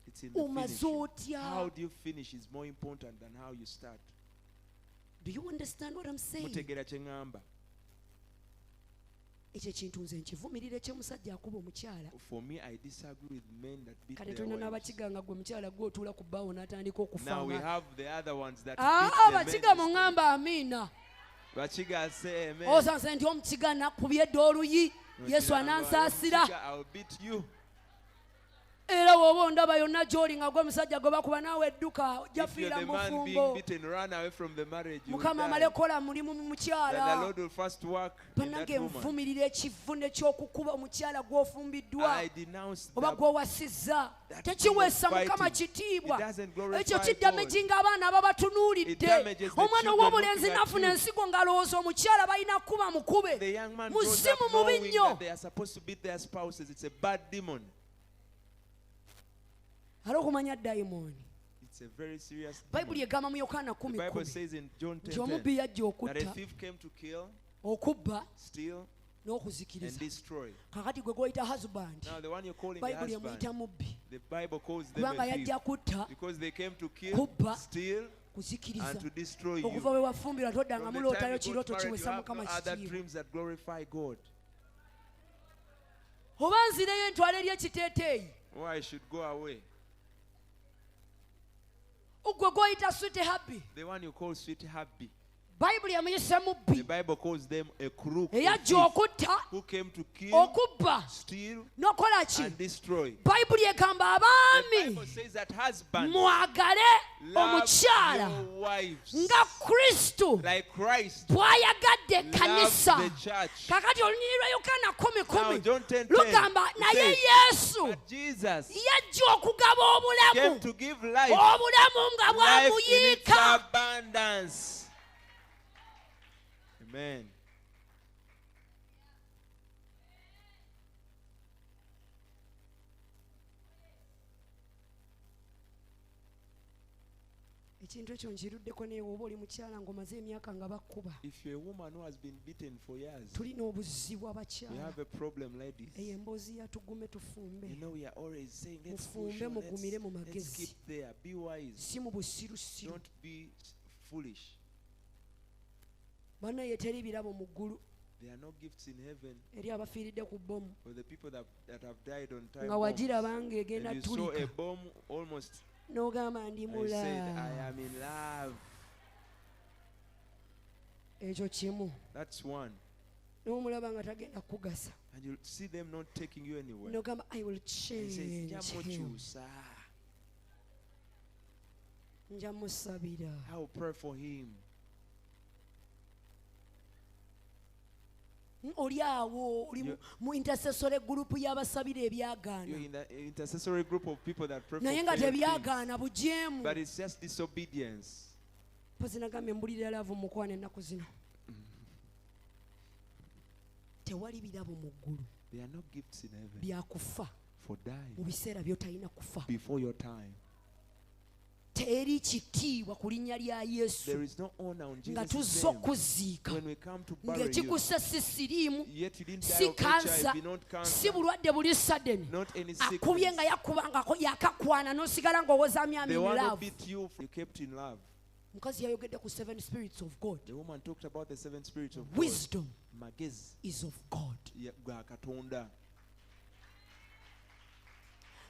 It's in the omaze finishing. otya How do you finish is more important than how you start. do you understand what I'm saying Mutegeera kye ŋŋamba. ekyo ekintu nze nkivumirira ekyomusajja akuba omukyala For me, I disagree with men that beat kale their tolina wives. n'abakiganga gwe omukyala gwe otuula ku bbaawo n'atandika Now we okufanga have the other ones that abakiga beat the men. muŋŋamba amiina Bachiga say amen. osanze nti omukiga nakubye edda oluyi yesu anansaasira I'll beat you. era woba ondaba yonna gy'oli nga gwe musajja gwe bakuba naawe edduka ojja If you're fiira the mu man being bufumbo beaten, run away from the marriage. You will mukama amale die. kola mulimu mu Then the mukyala Lord will first work in that bannange woman. nvumirira ekivune ky'okukuba omukyala gw'ofumbiddwa I denounce oba that. gw'owasizza that tekiweesa kind of mukama fighting. kitiibwa It doesn't glorify ekyo God. kiddamaginga abaana ababatunuulidde It damages the omwana children ow'obulenzi looking at nafuna you. ensigo ng'alowooza omukyala balina kuba mukube The young man grows muzimu up mubi knowing nnyo that they are supposed to beat their spouses. It's a bad demon. ali okumanya dayimooni It's a very serious bayibuli demon. egamba mu yokaana The Bible 10:10 says in John nti 10:10 omubbi yajja that a okutta thief came to kill, okubba steal, and n'okuzikiriza destroy. kakati gwe goyita husband Now the one you're calling the bayibuli husband, emuyita mubbi the Bible calls them kubanga a thief yajja kutta because they came to kill, kubba, steal, kuzikiriza and to destroy you. okuva we wafumbirwa toddanga From the time mulootayo you got kirooto married, you kiwesa have mukama no other kitiibwa dreams that glorify God. oba nzireyo entwala eri ekiteeteeyi Why I should go away. Ogw'oyita sweet happy. The one you call sweet happy. Bayibuli yamuyisa mubbi. The Bible calls them a crook. Eyajja okutta, Who came to kill, okubba, steal, n'okola ki? and destroy. Bayibuli egamba The abaami Bible says that husbands mwagale love omukyala your wives nga Kristo like Christ bw'ayagadde loves ekkanisa. the church. Kakati olunyiriri lwa Yokaana Now 10:10 John 10:10 lugamba naye says, Yesu but Jesus yajja okugaba came obulamu, to give life, obulamu nga life in its bwamuyiika. abundance. Amen. Ekintu ekyo nkiruddeko naye oba oli mukyala ng'omaze emyaka nga bakkuba. If you're a woman who has been beaten for years, Tulina obuzibu we abakyala. have a problem, ladies. Eyo emboozi yatugume tufumbe. You know, we are always saying, let's push Mufumbe on, mugumire mu let's magezi. keep there. Be wise. Si mu busirusiru. Don't be foolish. Bannaye teri birabo mu ggulu There are no gifts in heaven eri abafiiridde ku bbomu. for the people that have died on time. Nga wagiraba ng'egenda And you saw a tulika. bomb almost. N'ogamba ndi And you said, I mula. am in love. Ekyo kimu. That's one. N'omulaba nga tagenda kugasa. And you see them not taking you anywhere. N'ogamba I will And he says, change "Nja him. mukyusa. Nja musabira. I will pray for him." Oli awo oli mu intercessory group y'abasabira You're ebyagaana. in the intercessory group of people that pray for Naye nga failed things. tebyagaana bujeemu. But it's just disobedience. Mpozi nagambye mbulira laavu mukwana ennaku zino. Tewali birabo mu ggulu There are no gifts in heaven byakufa for dying mu biseera by'otalina kufa. before your time. Teri kitiibwa ku linnya lya Yesu There is no honor on nga Jesus' tuzza name. okuziika When we come to bury you, ng'ekikussa si siriimu, yet you didn't die si of kansa, HIV, not si cancer, bulwadde buli saddeni. not any Akubye sickness. nga yakubangako yakakwana n'osigala ng'owozaamya The one who love. beat you, you kept in love. Mukazi yayogedde ku 7 spirits of God. The woman talked about the 7 spirits of God. Wisdom Magezi is of God. ga Katonda.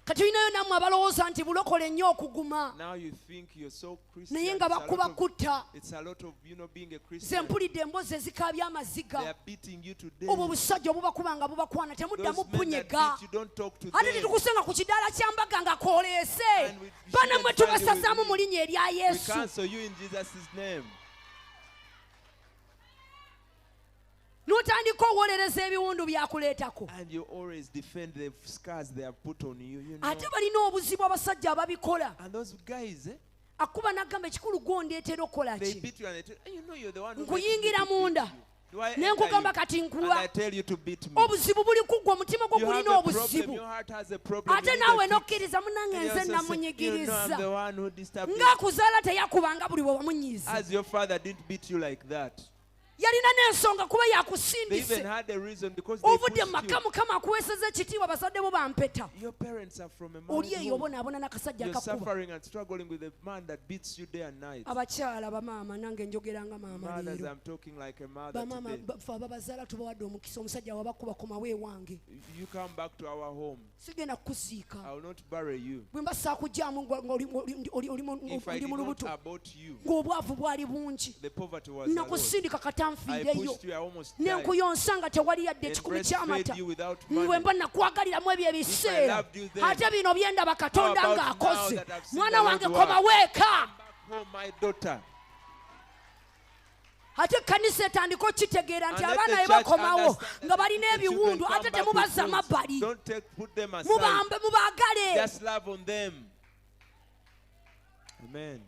Kati olinayo nammwe abalowooza nti bulokole nnyo okuguma Now you think you're so Christian. naye nga bakuba kutta. It's a lot of, being a Nze Christian. mpulidde emboozi ezikaabya They amaziga. are beating you today. Obwo obusajja obubakuba nga bubakwana Those temuddamu men that punyega. beat you, don't talk to Ate them. tetukusenga ku kidaala ky'ambaga nga kooleese. And we Bana shouldn't mwe find you tubasazaamu with mu linnya erya We Yesu. cancel you in Jesus' name. N'otandika owolereza ebiwundu byakuleetako. And you always defend the scars they have put on you. You know. Ate balina obuzibu abasajja ababikola. And those guys, Akuba n'agamba ekikulu gw'ondeetera okukola they ki? beat you and they tell you know you're the one who Nkuyingira makes me to beat munda. you. Do I Ne enter nkugamba you? kati And nkulwa. I tell you to beat me. Obuzibu buli kuggwa, omutima gwo You have gulina a problem. obuzibu. Your heart has a problem. Ate You need naawe a fix. n'okkiriza munnange And you nze also say, you know I'm namunyigiriza. the one who disturbed you. Ng'akuzaala teyakubanga buli bwe wamunyiiza. As your father didn't beat you like that. Yalina n'ensonga kuba They even yakusindise. had a reason because they Ovudde mu pushed maka you. Mukama akuweeseza ekitiibwa bazadde bo bampeta. Your parents are from a Oli married eyo home. obonaabona n'akasajja You're akakuba. suffering and struggling with a man that beats you day and night. Abakyala bamaama nange njogera nga maama Mothers, leero. I'm talking like a mother Bamaama today. ffe ababazaala tubawadde omukisa omusajja wabakuba komawo ewange. If you come back to our home, Sigenda kukuziika. I will not bury you. Bwe mba saakugyamu ng'oli If I did mu not lubuto abort you, ng'obwavu bwali bungi. the poverty was a lot. Nakusindika I katanfiireyo. pushed you, I almost died. Nenkuyonsa nga tewali yadde And ekikumi breastfed ky'amata. you without Bwe money. mba nakwagaliramu ebyo ebiseera. loved you then, Ate bino byendaba Katonda how about ng'akoze. now that I've seen Mwana the wange Lord's koma work? weeka. Oh, my daughter. Ate ekkanisa etandika okitegeera nti And let abaana the be church bakomawo understand nga that balina the children ebiwundu come ate back with temubazza things. mabbali. Don't put them aside. Mubaagale. Just love on them. Amen.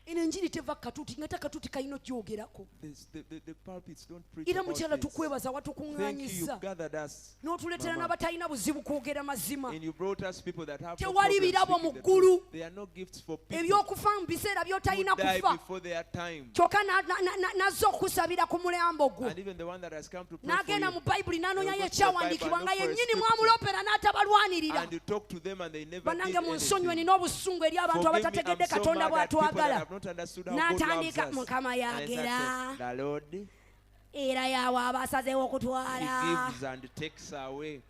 Eno enjiri teva katuuti ngate akatuuti kalina okyogerako. The pulpits don't preach Era about mukyala this. tukwebaza Thank you, watukuŋŋaanyizza. you've gathered us. N'otuleetera Mama. n'abatalina buzibu kwogera mazima. And you brought us people that have no Tewali problem birabo speaking mu the ggulu. truth. There are no gifts for people Ebyokufa mu biseera by'otalina who die kufa. before their time. Kyokka n'azza okusabira ku mulambo gwo. And even the one that has come to pray for N'agenda mu you. Bayibuli n'anoonya They'll go to the ekyawandiikibwa Bible nga and look for a yennyini scripture. mwamulopera n'atabalwanirira. And you talk to them and they never did Bannange munsonyiwe anything. nina obusungu eri abantu Forgive me, abatategedde I'm so Katonda mad at people that bw'atwagala. have not understood how God loves N'atandika us. Mukama And I yagera. said, the Lord, Era yawa abasazeewo He okutwala. gives and takes away.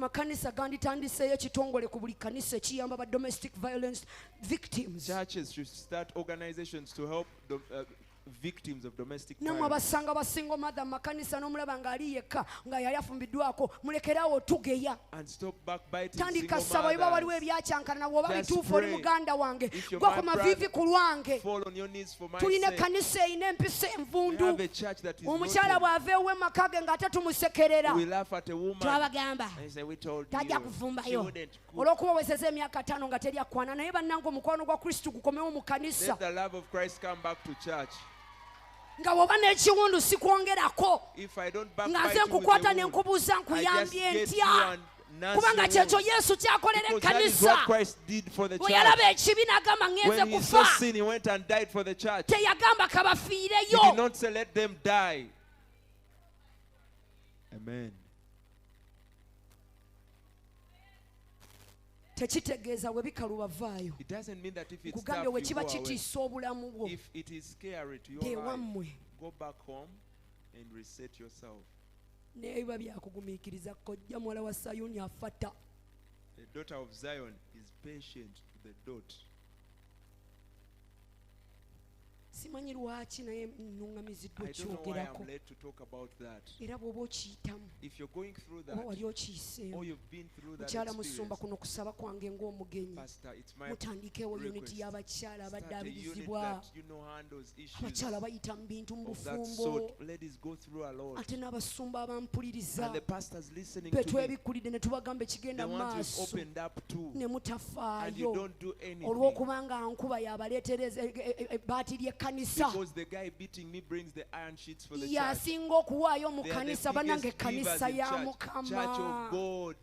amakanisa ganditandiseeyo ekitongole ku buli kanisa ekiyamba ba domestic violence victims. Churches should start organizations to help victims of domestic namwe violence. abasanga basingo mother mu makanisa n'omulaba ng'ali yekka nga yali afumbiddwako mulekerawo tugeya. And stop backbiting tandika single ssaba bwe waliwo mothers. ebyakyankana bw'oba Just bituufu oli pray. muganda wange If you're gwa my ku brother, maviivi ku lwange. Fall on your knees for my tulina sake. ekkanisa erina empisa We envundu. have a church that is omukyala rotten. bw'ava ewe maka ge ng'ate tumusekerera. We laugh at a woman twabagamba and say, we told you. tajja She kuvumbayo. wouldn't cook. olw'okuba weseza emyaka 5 nga teri akwana naye bannange omukwano gwa kristo gukomewo mu kanisa. Let the love of Christ come back to church. nga bw'oba n'ekiwundu sikwongerako If I don't nga nze backbite you with nkukwata the ne wound, nkubuuza I just nkuyambye get you ntya and nurse kubanga your kyekyo wound. yesu kyakolera Because that is ekkanisa. what Christ did for the bwe church. yalaba ekibi n'agamba ŋŋenze When he saw kufa sin, he went and died for the church. teyagamba He kabafiireyo. did not say, let them die. Amen. tekitegeeza bwe bikaluba vaayo. It doesn't mean that if it's tough, kugambye bwe you kiba go away. kitiisa obulamu bwo If it is scary to your life, tewammwe go back home and reset yourself. naye biba byakugumiikiriza kojja muwala wa sayuuni afata. The daughter of Zion is patient to the dot. simanyi lwaki naye nnuŋŋamiziddwa I don't know why okyogerako. I'm led to talk about that. era bw'oba okiyitamu If you're going through oba that, wali okiyiseemu. or you've been through that mukyala musumba experience, kuno kusaba kwange ng'omugenyi Pastor, it's my mutandikewo request. uniti y'abakyala abadde Start a unit abirizibwa. that handles issues abakyala bayita mu bintu mu of that bufumbo sort. Ladies go through a lot. ate n'abasumba abampuliriza And the pastors listening be to me, twebikkulidde ne tubagamba the ekigenda mu ones maaso we've opened up to, ne and you mutafaayo don't do anything. olw'okubanga nkuba y'abaleetereza ebbaati ly'ekkanisa Because the guy beating me brings the iron sheets for the church. y'asinga okuwaayo mu They are the kanisa bannange biggest givers ekkanisa in ya church. mukama. Church of God.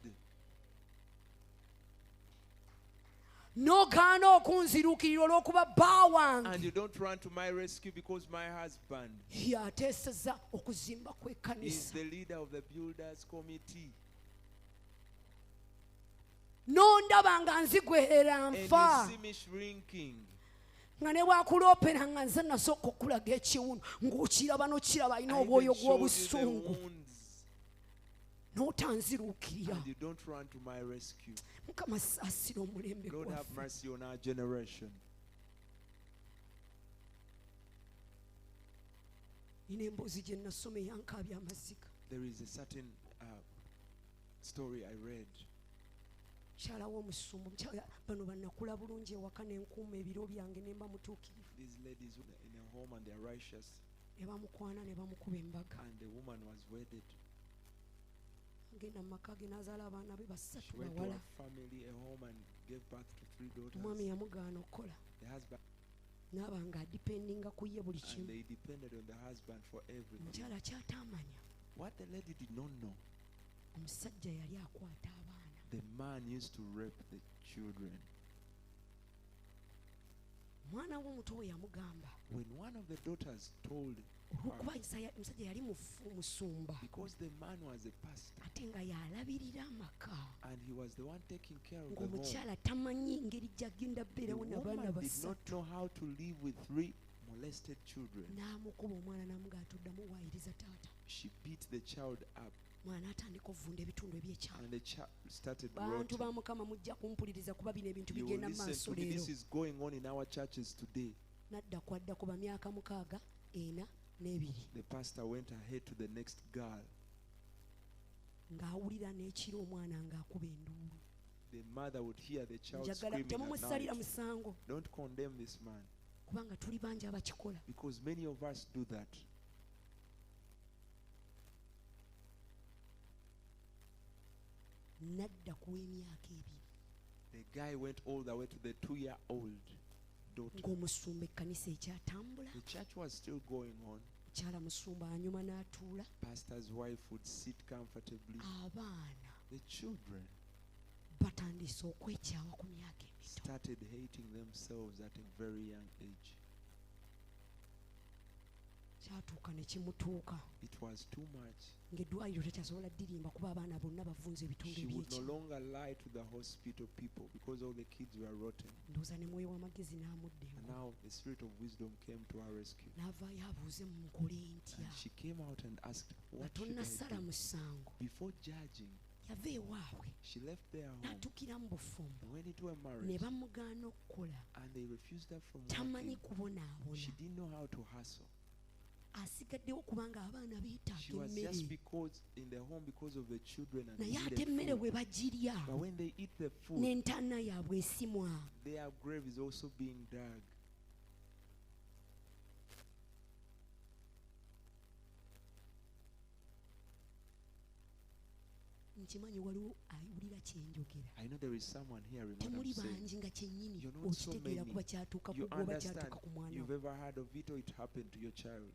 n'ogaana okunziruukirira olw'okuba bba wange And you don't run to my rescue because my husband y'ateeseza okuzimba is kw'ekkanisa. the leader of the builders committee. n'ondaba nga nzigwerera And you nfa see me shrinking. nga ne bwakuloopera nga nze nasooka okulaga ekiwunu ng'okiraba n'okiraba alina I obwoyo even showed you the bw'obusungu wounds. n'otanziruukirira. And you don't run to my rescue. mukama saasira omulembe Lord, have gwaffe. mercy on our generation. nina emboozi gye nasoma eyankaabya amaziga. There is a certain story I read. mukyala w'omusumba omukyala bano bannakula bulungi ewaka n'enkuuma ebiro byange ne mba mutuukirivu. These ladies were in a home and they are righteous. ne bamukwana ne bamukuba embaga. And the woman was wedded. agenda mu maka ge n'azaala abaana be She basatu went to bawala. a family, a home, and gave birth to 3 daughters. omwami yamugaana okukola The husband, n'aba nga adipendinga ku ye buli and kimu. they depended on the husband for everything. omukyala ky'ataamanya What the lady did not know, omusajja yali akwata abaana. the man used to rape the children. omwana w'omuto we yamugamba When one of the daughters told olw'okuba her, omusajja yali musumba because the man was a pastor ate nga y'alabirira amaka and he was the one taking care of the home, ng'omukyala tamanyi engeri gy'agenda the bbeerawo n'abaana woman did not basatu. know how to live with 3 molested children. n'amukuba omwana n'amugaa toddamu waayiriza taata. She beat the child up mwana n'atandika ovunda ebitundu eby'ekyalo. and the child started bantu rotting. ba mukama mujja kumpuliriza kuba bino ebintu You will bigenda mu listen maaso to me. leero. This is going on in our churches today. n'adda kwadda ku bamyaka 6 n'ebiri The pastor went ahead to the next girl. ng'awulira n'ekiro omwana ng'akuba enduulu. The mother would hear the child njagala screaming at temumusalira night. musango Don't condemn this man, kubanga tuli bangi abakikola. because many of us do that. n'adda ku w'emyaka 2 The guy went all the way to the 2-year-old daughter. ng'omusumba ekkanisa ekyatambula. The church was still going on. mukyala musumba anyuma n'atuula. Pastor's wife would sit comfortably. abaana The children batandise okwekyawa ku myaka emito. started hating themselves at a very young age. kyatuuka ne kimutuuka It was too much. ng'eddwaliro tekyasobola ddirimba kuba abaana bonna bavunza ebitundu She would no ebyekyawa. longer lie to the hospital people because all the kids were rotten. ndowooza ne mwoyo w'amagezi And n'amuddengo now the spirit of wisdom came to our rescue. n'avaayo abuuze munkole ntya And she came out and asked, nga what should I tonnasala do? musango Before judging, yava ewaabwe She left their home n'atuukira mu bufumbo and went into a ne marriage, bamugaana okukola and they refused her from tamanyi working. kubonaabona She didn't know how to hustle. asigaddewo kubanga abaana She beetaaga was emmere just because in the home because of the children and they naye ate needed emmere food. bwe bagirya But when they eat the food, n'entaana yaabwe esimwa their grave is also being dug. nkimanyi waliwo awulira kyenjogera I know there is someone hearing what temuli I'm saying. bangi nga kyennyini You're not so okitegeera many. kuba kyatuuka ku You gwe oba understand, kyatuuka ku mwana you've wo. ever heard of it or it happened to your child.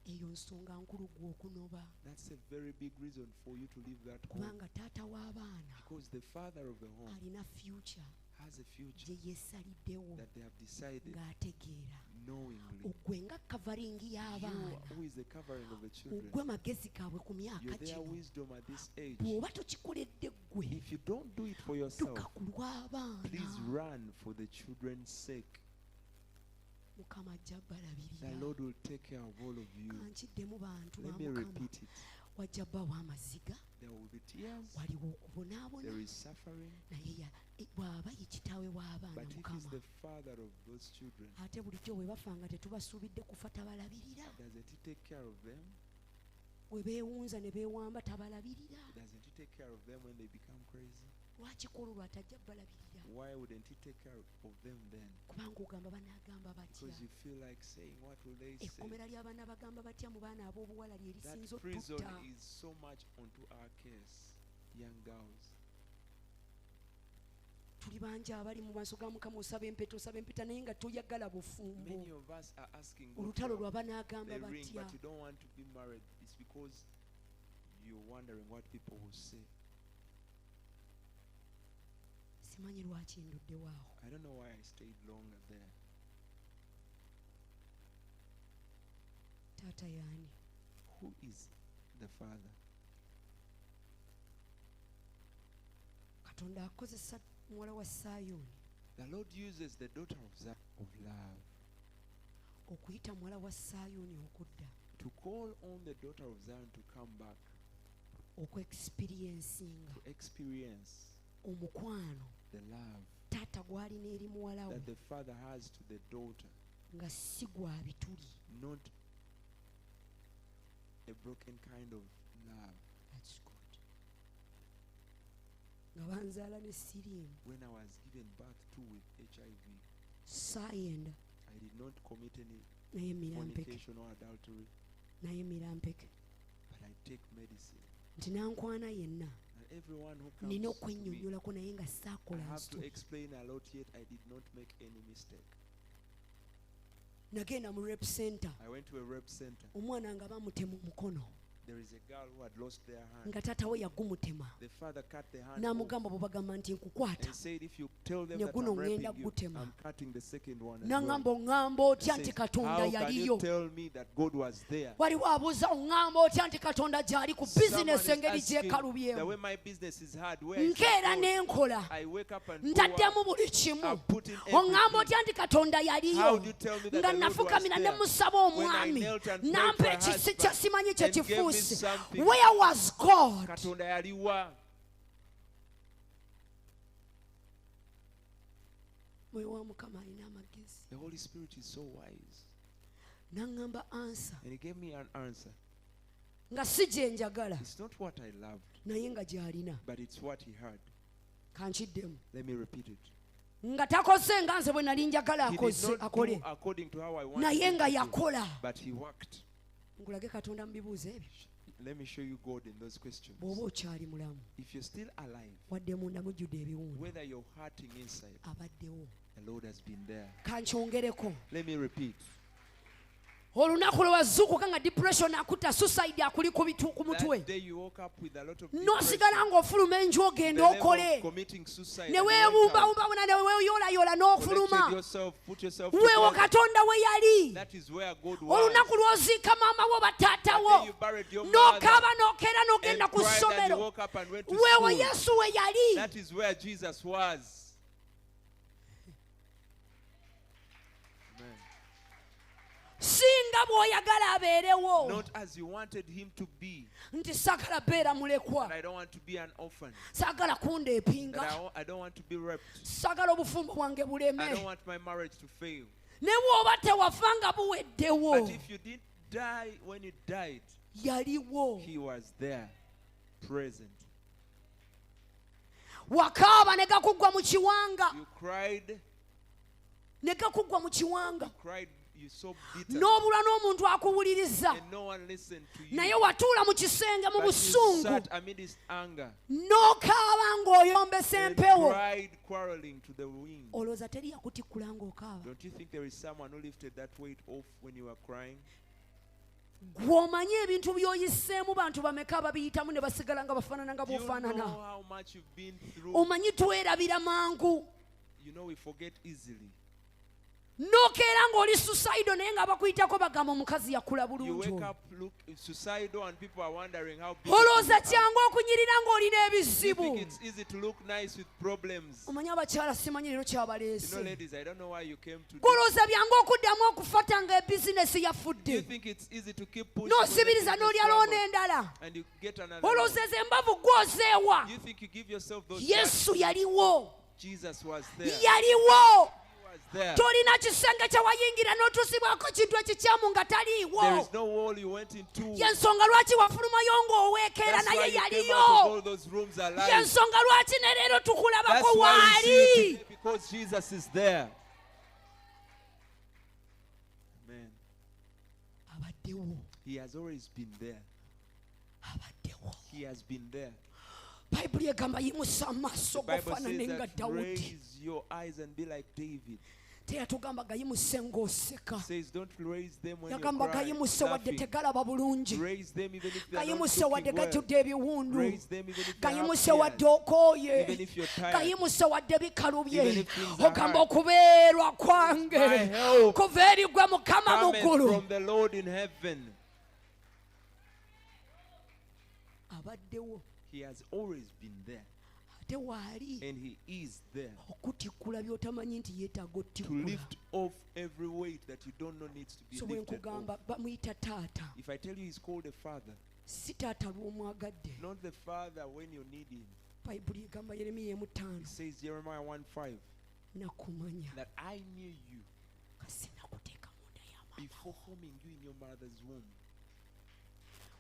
eyo nsonga nkulu gwe okunoba That's a very big reason for you to leave that home. kubanga taata w'abaana Because the father of the home alina future has a future gye yeesaliddewo that they have decided ng'ategeera knowingly. ogwe nga kavaringi You y'abaana who is the covering of the children, ogwe magezi gaabwe ku myaka you're their gino wisdom at this age. bw'oba tokikoledde ggwe If you don't do it for yourself, dduka ku lw'abaana please run for the children's sake. mukama ajja The balabirira Lord will take care of all of you. kankiddemu bantu ba Let me mukama repeat it. wajja bbaawo amaziga There will be tears, waliwo okubonaabona there is suffering, naye bw'aba ye kitaawe w'abaana but if he's mukama the father of those children, ate bulijjo bwe bafa nga tetubasuubidde kufa tabalabirira doesn't he take care of them? bwe beewunza ne beewamba tabalabirira Doesn't he take care of them when they become crazy? lwaki kolo lwatajja balabirira Why wouldn't he take care of them then? kubanga ogamba banaagamba batya Because you feel like saying, what will they say? ekkomera ly'abaana bagamba batya mu baana ab'obuwala lye That lisinza prison otutta is so much onto our case, young girls. tuli bangi abali mu maaso ga mukama osaba empeta naye nga toyagala bufumbo Many of us are asking God olutalo for lw'abanaagamba the ring, batya but you don't want to be married. It's because you're wondering what people will say. simanyi lwaki nduddewo awo I don't know why I stayed longer there. taata yaani Who is the father? katonda akozesa muwala wa sayuuni The Lord uses the daughter of love okuyita muwala wa sayuuni okudda to call on the daughter of Zion to come back, okwexperiensinga to experience omukwano the love taata gw'alina eri muwala we that the father has to the daughter, nga si gwa bituli. not a broken kind of love. That's good. nga banzaala ne siriimu When I was given birth to with HIV, saayenda I did not commit any naye mirampeke fornication or adultery, naye mirampeke but I take medicine. nti nankwana yenna And everyone who comes nina to me, okwennyonnyolako naye nga I saakola have to nsito explain a lot, yet I did not make any mistake. nagenda mu rep center I went to a rep center. omwana nga bamutema omukono There is a girl who had lost their hand. nga taata we yagumutema The father cut the hand off n'amugamba bwe bagamba nti nkukwata and said, if you tell them Ne that guno I'm raping ŋŋenda you, gutema. I'm cutting the second one as n'aŋŋamba well. oŋŋamba otya He nti says, katonda how can you yaliyo tell me that God was there? waliwo abuuza oŋŋamba otya nti katonda gy'ali ku Someone bizinesi is engeri asking, the gyekalubyemu way my business is hard, where is nkeera God? n'enkola I wake up and go ntaddemu out. buli kimu I put in oŋŋamba everything. otya nti katonda How yaliyo do you tell me that nga the Lord was nafukamira ne there? musaba When I omwami knelt and prayed nampa for a ekisi husband kya simanyi kye and gave me kifuuse something. where was god Katonda yaliwa. mwoyo wa mukama alina amagezi The Holy Spirit is so wise. n'aŋŋamba ansa And he gave me an answer. nga si gye njagala It's not what I loved, naye nga gy'alina but it's what he heard. kankiddemu Let me repeat it. nga takoze nga nze bwe nali njagala He did akoze not do akole according to how I wanted naye him nga to do, yakola but he worked. nkulage katonda mu bibuuzo ebyo Let me show you God in those questions. bw'oba okyali mulamu If you're still alive, wadde munda mujjudde ebiwundu whether you're hurting inside, abaddewo the Lord has been there. kankyongereko Let me repeat. olunaku lwe wazuukuka nga depression akutta suicide akuli ku mutwe That day you woke up with a lot of n'osigala depression, ng'ofuluma enju the ogenda level okole of committing suicide, ne and you went out, weebumbabumba ne weeyolayola n'ofuluma connected yourself, put yourself weewo together. katonda we yali That is where God olunaku was. lw'oziika maama wo That day bataatawo you buried your n'okaaba mother n'okeera and n'ogenda ku cried and you ssomero woke up and went to weewo school. yesu we yali That is where Jesus was. Amen. singa nga bw'oyagala abeerewo not as you wanted him to be. nti saagala beera mulekwa And I don't want to be an orphan. saagala kundeepinga That I don't want to be raped. saagala obufumbo bwange I don't buleme want my marriage to fail. ne bw'oba tewafa nga buweddewo But if you didn't die when you died, yaliwo he was there, present. wakaaba ne gakuggwa mu kiwanga You cried, ne gakuggwa mu kiwanga you so bitter. n'obulwa n'omuntu akuwuliriza And no one listened to you. naye watuula mu kisenge mu But you busungu sat amidst anger n'okaaba ng'oyombesa and empewo cried, quarreling to the wind. olowooza teri yakutikkula ng'okaaba Don't you think there is someone who lifted that weight off when you were crying? gw'omanyi ebintu by'oyiseemu bantu bameka ababiyitamu ne basigala nga bafaanana nga Do you know bw'ofaanana how much you've been through? omanyi twerabira mangu You know we forget easily. n'okeera ng'oli susayido naye nga bakuyitako bagamba omukazi yakula You bulungi wake oyo. up, look suicidal, and people are wondering how big olowooza you are. kyangu okunyirira ng'olina You ebizibu think it's easy to look nice with problems. omanyi abakyala simanyi leero You know, kyabaleese ladies, I don't know why you came to. golowooza byangu okuddamu okufata nga ebizinesi You yafudde think it's easy to keep pushing n'osibiriza when the business n'olyalwo troubles n'endala and you get another. olowooza ezo embavu gwozeewa You think you give yourself those. yesu yaliwo Jesus was there. He yaliwo was there. tolina kisenge kye wayingira n'otusibwako kintu ekikyamu nga There taliiwo is no wall you went into. yensonga lwaki wafulumayo ng'oweekeera That's why naye you came out of yaliyo all those rooms alive. yensonga lwaki ne leero That's tukulabako why you see waali it today, because Jesus is there. Amen. abaddewo He has always been there. abaddewo He has been there. bayibuli egamba yimusa amaaso The Bible gofaanane says nga that dawudi raise your eyes and be like David. teyatugamba gayimuse ng'oseka He says don't raise them when yagamba you're crying, gayimuse wadde laughing. tegalaba bulungi Raise them even if they're not gayimuse looking wadde well. gajjudde ebiwundu Raise them even if they have gayimuse tears. wadde okooye Even if you're tired. gayimuse wadde bikalubye Even if things are ogamba hard. okubeerwa kwange My help kuva eri gwe mukama mu cometh ggulu from the Lord in heaven. abaddewo He has always been there. ate waali And he is there okutikkula by'otamanyi nti yeetaaga to otikkula lift off every weight that you don't know needs to be so bwe lifted nkugamba off. bamuyita taata If I tell you he's called a father, si taata lw'omwagadde not the father when you need him. bayibuli egamba yeremiya emu It 5 says Jeremiah 1:5 nakumanya that I knew you nga sinnakuteeka munda y'amama before forming you in your mother's womb.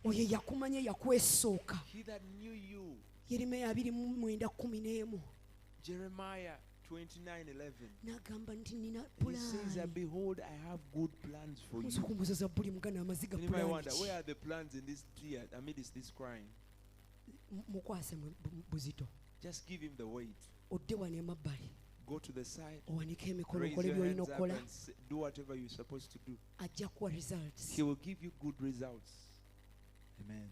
oyo yakumanya yakwesooka He that knew you, yeremiya 29:11 Jeremiah 29:11. n'agamba nti nina And he says that pulaani behold, I have good plans for you. nsokumbuza zabbuli mugana amaziga And you might wonder, pulaani where are the plans in this tear amidst this crying? mukwase buzito Just give him the weight. odde wano emabbali Go to the side. owanike emikono Raise okole your by'olina hands up okukola and do whatever you're supposed to do. ajja kuwa results He will give you good results. Amen.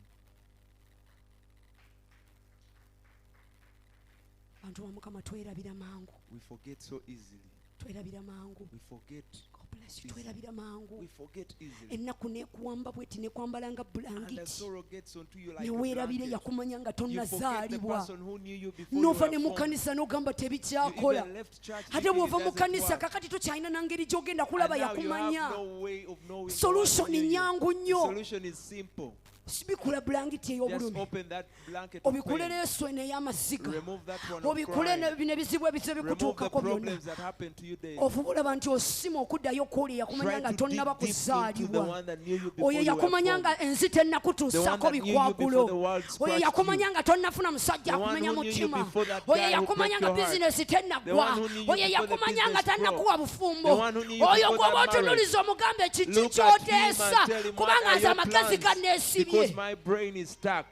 bantu ba mukama twerabira mangu We forget so easily. twerabira mangu We forget. God bless you, twerabira mangu We forget easily. ennaku neekuwamba bweti nekwambala nga And the bulangiti sorrow gets onto you like a neweerabire blanket. yakumanya nga You forget the tonnazaalibwa person who knew you before you n'ova were ne mu formed. kanisa n'ogamba You tebikyakola even left church ate thinking it bw'ova mu doesn't kanisa work. kakati tokyalina nangeri gy'ogenda And kulaba now you yakumanya have no way of knowing the one who solution knew you. nyangu The nnyo solution is simple. sibikula bulangiti Just ey'obulumi open that blanket of obikule pain. n'enswene ey'amaziga Remove that one of obikule crying. bino ebizibu ebizibu Remove the bikutuukako byonna problems that happened to you daily. ovuba olaba nti osima okuddayo kwoli yakumanya Try nga to dig tonnaba deep into the kuzaalibwa one that knew you before oyo you were yakumanya formed. nga ensi The one tennakutuusako that knew you bikwagulo before the world oyo scratched yakumanya you. nga tonnafuna musajja The one akumenya who knew you mutima before that oyo guy who yakumanya broke nga your heart. bizinesi The tennaggwa one who knew you oyo before the yakumanya nga business tannakuwa broke. bufumbo The one who knew you oyo before gwoba that marriage. otunuliza omugambe kiki Look at him kyoteesa and tell him, what kubanga are nze your amagezi plans? ganneesibye Because my brain is stuck.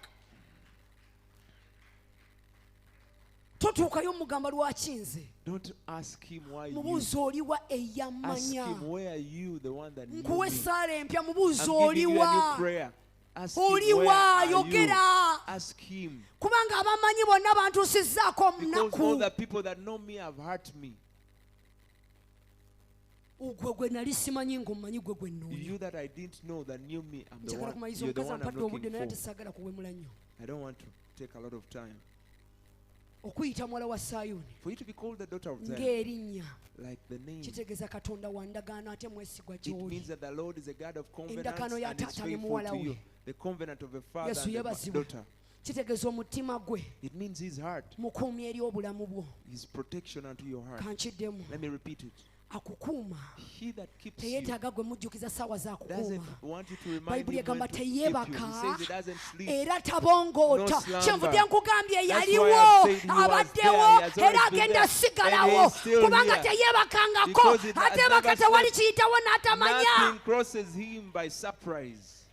totuukayo mugamba lwaki nze Don't ask him why you. mubuuza oliwa Ask eyamanya him, where are you, the one that knew nkuwa me? essaala empya I'm mubuuza giving you a new oliwa prayer. Ask him, oliwa where are you? yogera Ask him. kubanga abamanyi bonna bantuusizzaako Because all munaku the people that know me have hurt me. gwe gwe nali simanyi ng'omumanyi gwe gwe nnoonya You that I didn't know that knew me, I'm the njagala one. kumaliriza You're the omukazi one I'm ampadde obudde looking naye for. tesaagala kuwemula nnyo I don't want to take a lot of time. okuyita muwala wa Sayuuni For you to be called the daughter of Zion, ng'erinnya like the name, kitegeeza katonda wa ndagaano ate mwesigwa it gy'oli. means that the Lord is a God of covenants Endagaano ya and is taata ne faithful muwala to we. you. The covenant of a father Yesu and a yeebazibwe. daughter. Kitegeeza omutima gwe It means his heart, mukuumi eri obulamu bwo. his protection unto your heart. Kankiddemu Let me repeat it. akukuuma He that keeps you teyeetaaga gwe mujjukiza ssaawa za doesn't kukuuma. want you to remind Bayibuli him when egamba to keep you. teyeebaka He says he doesn't sleep. era tabongoota. No slumber. Kyenvudde nkugambye That's yaliwo why I've said he was abaddewo there. He has always era been agenda there. sigalawo And he's still kubanga here. teyeebakangako Because it has ateebaka never tewali slept. kiyitawo n'atamanya. Nothing crosses him by surprise.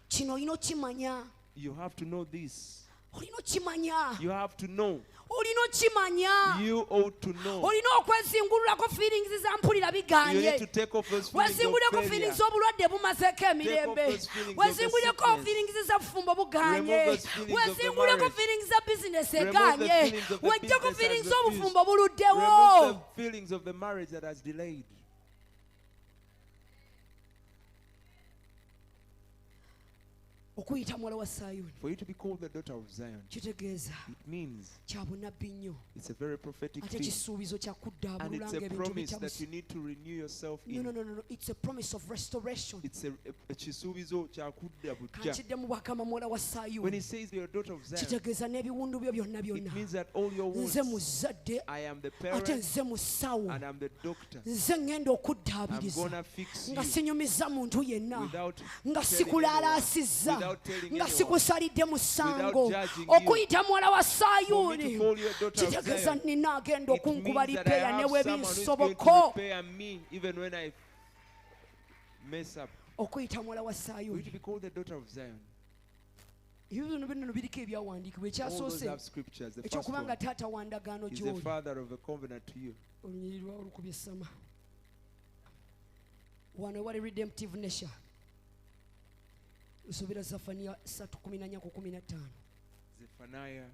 Kino olina okimanya. You have to know this. Olina okimanya. You have to know. Olina okimanya. You ought to know. Olina okwezingululako feelings za mpulira You need biganye. to take off those feelings of Wezinguleko failure. feelings obulwadde bumazeeko emirembe. those feelings of the Wezinguleko sickness. feelings za bufumbo buganye. Remove those feelings of the Wezinguleko marriage. feelings za business Remove the eganye. feelings of the Wejjeko business feelings that's refused. z'obufumbo buluddewo. Remove the feelings of the marriage that has delayed. Okuyita muwala wa Sayuuni For you to be called the daughter of Zion, kitegeeza it means kya bunnabbi nnyo it's a very prophetic ate thing. kisuubizo kya And kuddaabulula it's a ng'ebintu promise that bitabusi. you need to renew yourself No, no, in. no, no, no. It's a promise of restoration. It's a kisuubizo kya kudda bujja. Kanchidde mu bwakama muwala wa When he Sayuuni says you're a daughter of Zion, kitegeeza n'ebiwundu byo byonna it byonna. means that all your wounds, Nze muzadde I am the ate parent nze musawo. and I'm the doctor. Nze ŋŋenda I'm okuddaabiriza gonna fix nga you sinyumiza muntu yenna without nga telling sikulaalaasizza without telling nga anyone, sikusalidde musango. without judging you. Okuyita muwala wa For me Sayuuni to call you a daughter of kitegeeza Zion, nina agenda it means okunkuba that I lipeya have ne bwe someone who's going to binsoboko. repair me even when I mess up. Okuyita muwala wa For you to Sayuuni be called the daughter of Zion, ebyo bino bino biriko ebyawandiikibwa. all those Ekyasoose have scriptures. The first ekyokubanga one taata wa ndagaano is the gy'oli. father of a covenant to you. Olunyiriri lwawo lukubye sama. Wano ewali redemptive nature. Lusuubira Zafaniya 3:14-15. Zephaniah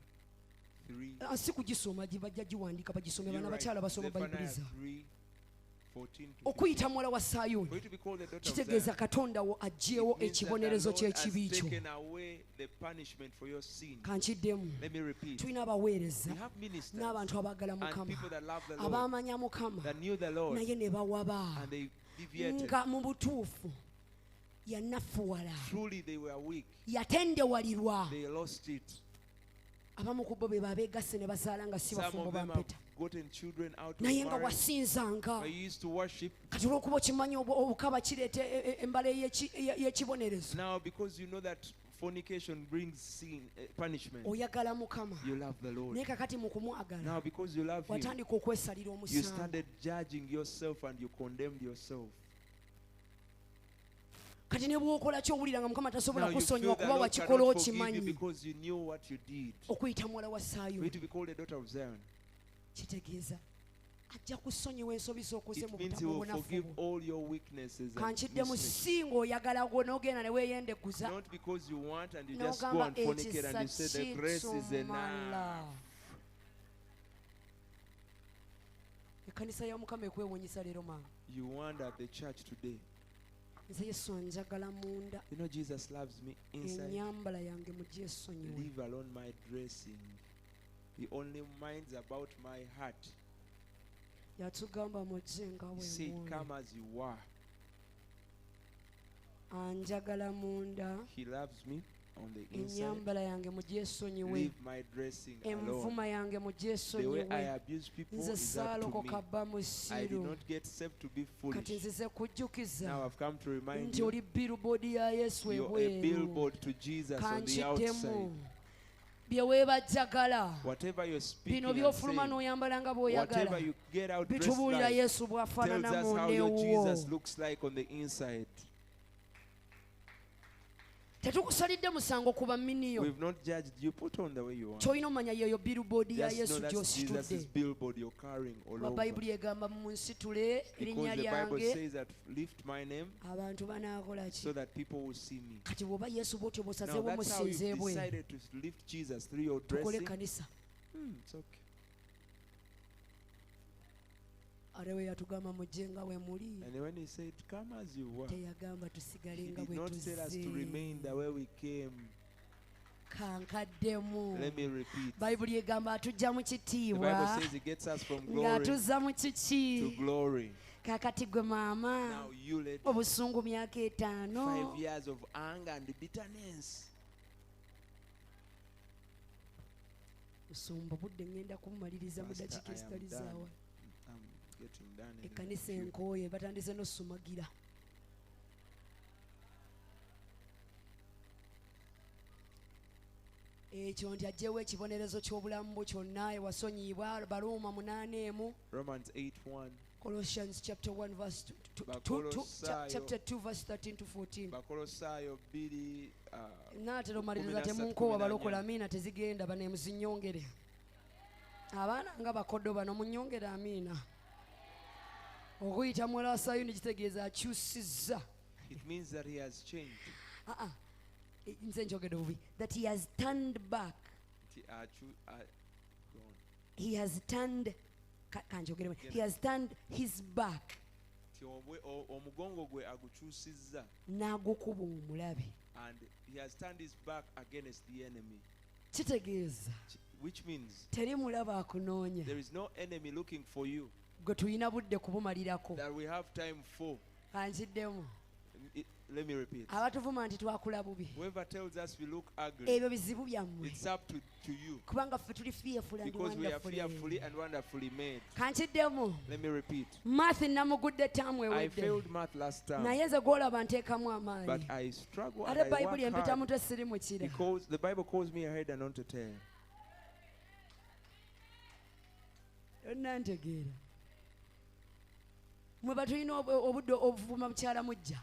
3. Si kugisoma bajja giwandiika bagisome You're bana right. bakyala basoma Zephaniah bayibuli zaabwe. 3:14 to 15. Okuyita muwala wa Sayuuni For you to be called the daughter of kitegeeza Zion, katonda wo aggyewo it means that the ekibonerezo Lord has ky'ekibi kyo. taken away the punishment for your sin. Kankiddemu Let me repeat. tulina abaweereza We have ministers n'abantu abaagala and Mukama people that love the Lord, abaamanya Mukama that knew the Lord, naye ne bawaba and they deviated. nga mu butuufu yannafuwala Truly they were weak. yatendewalirwa. They lost it. Abamu ku bo be babeegasse ne bazaala nga si Some bafumbo of them have bampeta gotten children out of naye nga marriage. wasinzanga But you used to worship. kati olw'okuba okimanyi obukaba kireeta embala y'ekibonerezo Now because you know that fornication brings sin, punishment, oyagala Mukama you love the Lord. naye kakati mu kumwagala Now because you love Him, watandika okwesalira you omusango. started judging yourself and you condemned yourself. Kati ne bw'okola ky'owulira nga Mukama tasobola Now you feel kusonyiwa the kuba Lord wakikola cannot forgive you okimanyi. because you knew what you did. Okuyita muwala wa For you Sayuuni to be called a daughter of Zion, kitegeeza ajja kusonyiwa ensobi z'okoze it mu means He butabo will bunafu forgive bwo. all your weaknesses and Kankiddemu mistakes. si ng'oyagala gwo n'ogenda ne weeyendeguza Not because you want and you just go n'ogamba and it fornicate is and you say the grace such is my enough. love. Ekkanisa ya Mukama ekwewuunyisa leero maama. You wonder at the church today. Nze Yesu anjagala munda. You know Jesus loves me inside. Ennyambala yange mujje esonyiwe. Leave alone my dressing. He only minds about my heart. Yatugamba mujje nga He bwe said, muli. come as you are. Anjagala munda. He loves me on the inside. Ennyambala yange mujje esonyiwe. Leave my dressing alone. Envuma yange mujje The way I esonyiwe. abuse people Nze is up to saalokoka me. bba mu I did ssiru. not get saved to be Kati foolish. nzize kujjukiza Now I've come to remind nti you, oli billboard ya Yesu you're a ebweru. billboard to Jesus on the outside. Kankiddemu bye weebajjagala Whatever you're speaking bino and by'ofuluma saying, n'oyambala nga whatever bw'oyagala you get out dressed bitubuulira like, Yesu tells bw'afaanana us mu how your Jesus newo. looks like on the inside. Tetukusalidde musango kuba miniyo. We've not judged you. Put on the way you want. Ky'olina omanya yeeyo billboard ya Just Yesu know that's Jesus' gy'ositudde. billboard you're carrying all over. Bayibuli egamba munsitule erinnya Because the Bible lyange says that lift my name abantu banaakola ki? so that people will see me. Kati bw'oba Yesu bw'otyo Now bw'osazeewo that's how you've musinze bwe decided to lift Jesus through your tukole dressing. kanisa. It's okay. Ate we yatugamba mujje nga bwe muli And when he said, come as you were, teyagamba tusigale he nga did bwe not tell us to tuzze. remain the way we came. kankaddemu. Let me repeat. Bayibuli egamba atujja mu The kitiibwa Bible says it gets us from glory ng'atuzza mu to kiki. glory. Kaakati gwe maama Now you led obusungu myaka 5 5 years of anger and bitterness. musumba budde ngenda kumumaliriza mu Pastor, dakiika I am ezitali done. zaawa. I'm getting done. in a Ekkanisa few. enkooye batandise n'osumagira. Ekyo nti aggyewo ekibonerezo ky'obulamu bwo kyonna ewasonyiibwa. Baruuma 8:1. Romans 8:1. Colossians chapter 1 verse chapter 2 verse 13 to 14. Bakolosayo 2. Naatera omaliriza temunkoowa balokola amiina tezigenda bane muzinyongere. Abaana nga bakoddo bano munyongere amiina. Okuyita muwala wa Sayuuni kitegeeza akyusizza. It means that he has changed. Nze njogedde bubi. That he has turned back. Go on. He has turned kanjogeremu. He has turned his back. Omugongo gwe agukyusizza. N'agukuba omulabe. And he has turned his back against the enemy. Kitegeeza Which means teri mulaba akunoonya. there is no enemy looking for you Gwe tulina budde kubumalirako. that we have time for. Kankiddemu. Let me repeat. Abatuvuma nti twakula bubi. Whoever tells us we look ugly, Ebyo bizibu byammwe. it's up to you. Kubanga ffe tuli fearful and Because we are fearfully wonderfully. and wonderfully made. Kankiddemu. Let me repeat. Mathi namugudde ttaamu I ewedde. failed math last time, Naye nze gw'olaba nteekamu amaanyi. but I struggle and Ate I Bayibuli work empita hard mutwe siri mukira. because the Bible calls me ahead and not to tail. Yonna ntegeera. Mwe batulina obudde obuvuma mukyala mujja.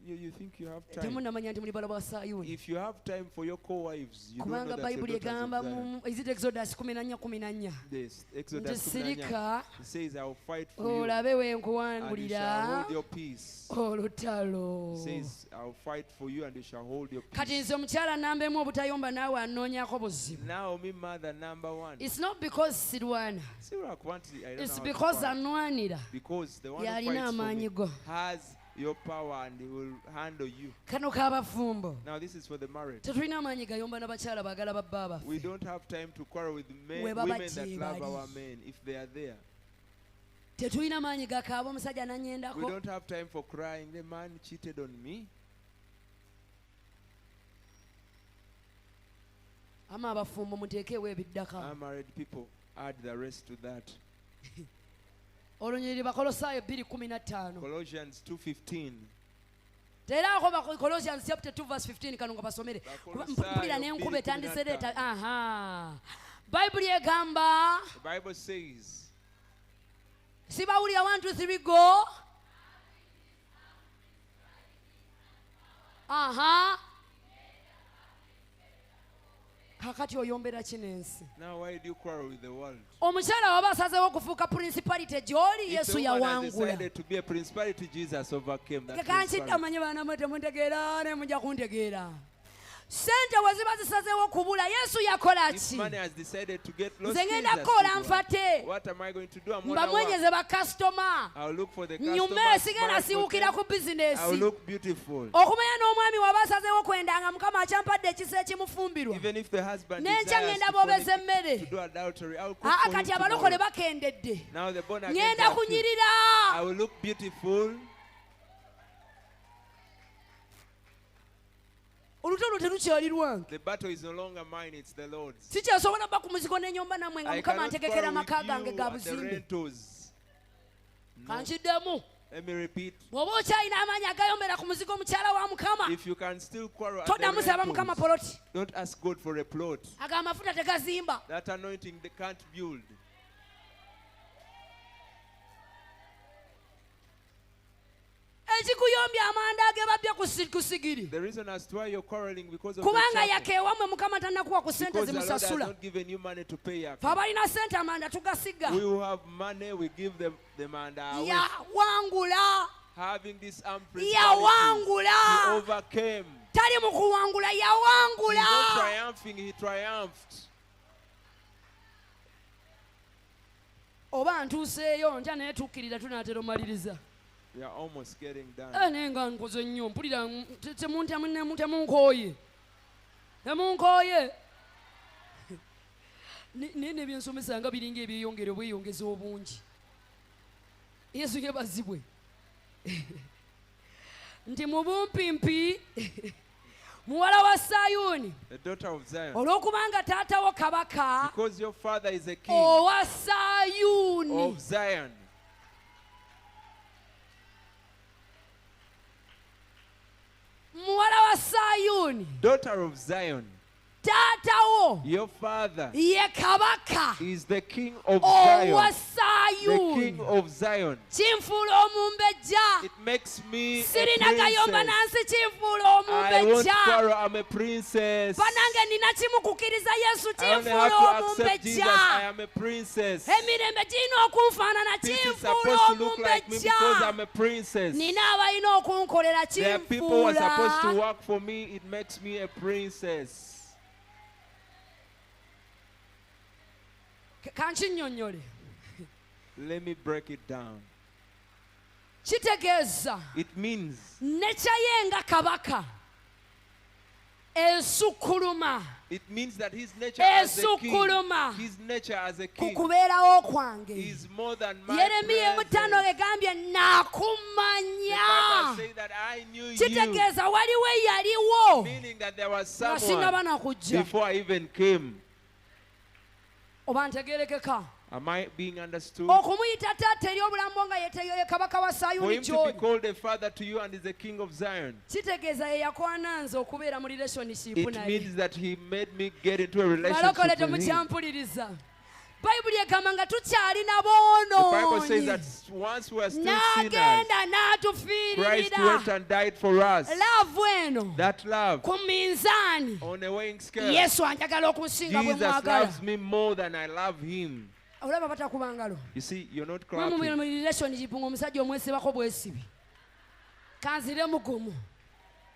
You think you have time. Temunnamanya nti muli bala bwa Sayuuni. If you have time for your co-wives, you don't know Kubanga that your Bayibuli daughters egamba of Zion. mu Exodus 14:14. This Nti Exodus 9, sirika it says, I will fight for you olabe we and you nkuwangulira shall hold your peace. olutalo. It says, I will fight for you and you shall hold your Kati peace. nze omukyala nambemu obutayomba naawe anoonyako buzibu. Now, me mother number one. It's not because sirwana. See what I want to- I don't It's know how to because fight. anwanira. Because the one who Yalina fights for me amaanyi go. has your power and he will handle you. Kano k'abafumbo. Now, this is for the married. Tetulina amaanyi gayomba n'abakyala baagala ba baba We baffe. don't have time to quarrel with men, We baba women that gye love bali. our men if they are there. Tetulina maanyi gakaaba omusajja We nannyendako. don't have time for crying. The man cheated on me. Ama abafumbo muteekeewo ebiddaka. Unmarried people add the rest to that. Olunyiriri Bakolosaayo 2:15. Colossians 2:15. Teraako Colossians chapter 2 verse 15 kano nga basomere. Bakolosaayo Mpulira n'enkuba etandise 2:15. leeta. Aha. Bayibuli egamba The Bible says, sibawulira 1 2 3 go. Aha. Kakati oyombera kinensi. now why do you quarrel with the world? Omukyala waba asazeewo okufuuka principality gy'oli If Yesu the woman has yawangula. decided to be a principality, Jesus overcame that Kankidde principality. amanye baana mwe temuntegeera ne mujja kuntegeera. Sente we ziba zisazeewo kubula Yesu yakola If ki? money has decided to get lost, Nze Jesus ngenda did kukola what? nfate. What am I going to do? I'm on the work. Mbamwenyeze bakasitoma. I'll look for the Nyume customers. sigenda siwukira ku I'll bizinesi. look beautiful. Okumanya n'omwami waba asazeewo kwendanga Mukama akyampadde ekisa ekimufumbirwa. Even if the husband N'enkya desires ngenda to boobeza fornicate, emmere. to do adultery, I'll cook Aa for him kati abalokole tomorrow. bakendedde. Now the born again Ngenda are few. kunyirira. I will look beautiful. Olutalo terukyali lwange. The battle is no longer mine, it's the Lord's. Sikyasobola bba ku muzigo n'ennyumba nammwe nga I Mukama cannot antegekera quarrel amaka with gange you ga at the buzimbe. rentals. No. Kankiddemu. Let me repeat. Bw'oba okyalina amaanyi agayombera ku muzigo mukyala wa Mukama. If you can still quarrel at the Toddamu saba Mukama rentals, poloti. don't ask God for a plot. Ago amafuta tegazimba. That anointing they can't build. Ekikuyombya amanda agebabbye ku sigiri. The reason as to why you're quarreling because of Kubanga the chapel. yakeewammwe Mukama tannakuwa ku ssente Because the Lord has zimusasula. not given you money to pay your Fe abalina ssente amanda tugasiga. We who have money, we give them the man away. Yawangula. Having this armed Yawangula. he overcame. Tali mu kuwangula He's not yawangula. triumphing, he triumphed. Oba ntuuseeyo ntya naye tukkirira tunaatera omaliriza. We are almost getting done. Naye nga nkoze nnyo mpulira temunkooye. Temunkooye. Nene byensomesa nga biringa ebyeyongera obweyongezi obungi. Yesu yebazibwe. Nti mu bumpimpi muwala wa Sayuuni, the daughter of Zion. olw'okubanga taatawo kabaka Because your father is a king owa Sayuuni. of Zion. Muwala wa Sayuuni, Daughter of Zion. taatawo Your father ye kabaka is the king of owa Zion. The king Sayuuni. of Zion. Kinfuula omumbejja. It makes me a Sirina gayomba princess. nansi kinfuula I won't omumbejja. quarrel. I'm a princess. Banange nina kimu kukkiriza Yesu I only kinfuula have to accept Jesus. I omumbejja. am a princess. Emirembe girina okunfaanana This is kinfuula supposed to look like me because I'm omumbejja. a princess. Nina abalina okunkolera There are people who are supposed to kinfuula. work for me. It makes me a princess. Kankinnyonnyole. Let me break it down. Kitegeeza It means nature ye nga kabaka esukkuluma it means that his nature as a Esukkuluma. king, his nature as a ku king kubeerawo kwange. is more than my Yeremiya presence. 5 egambye The naakumanya. Bible says that I knew you, Kitegeeza waliwo eyaliwo meaning that there was nga sinnaba someone nakujja. before I even came. Oba ntegeerekeka. Am I being understood? Okumuyita taata eri obulamu nga ye kabaka wa For Sayuuni him to be gy'oli. called a father to you and is the king of Zion, Kitegeeza ye yakwananze okubeera mu relationship it naye. means that he made me get into a relationship Balokole with him. temukyampuliriza. Bayibuli egamba nga tukyalina The Bible says boonoonyi. that once we were still sinners, N'agenda Christ n'atufiirira. went and died for us. Laavu eno That love ku minzaani. on a weighing scale. Yesu anjagala okusinga bwe Jesus mwagala. loves me more than I love him. Olaba batakuba ngalo. You see, you're not Mwe mu clapping. relationship ng'omusajja omwesibako bwesibi. Kanzire mugumu.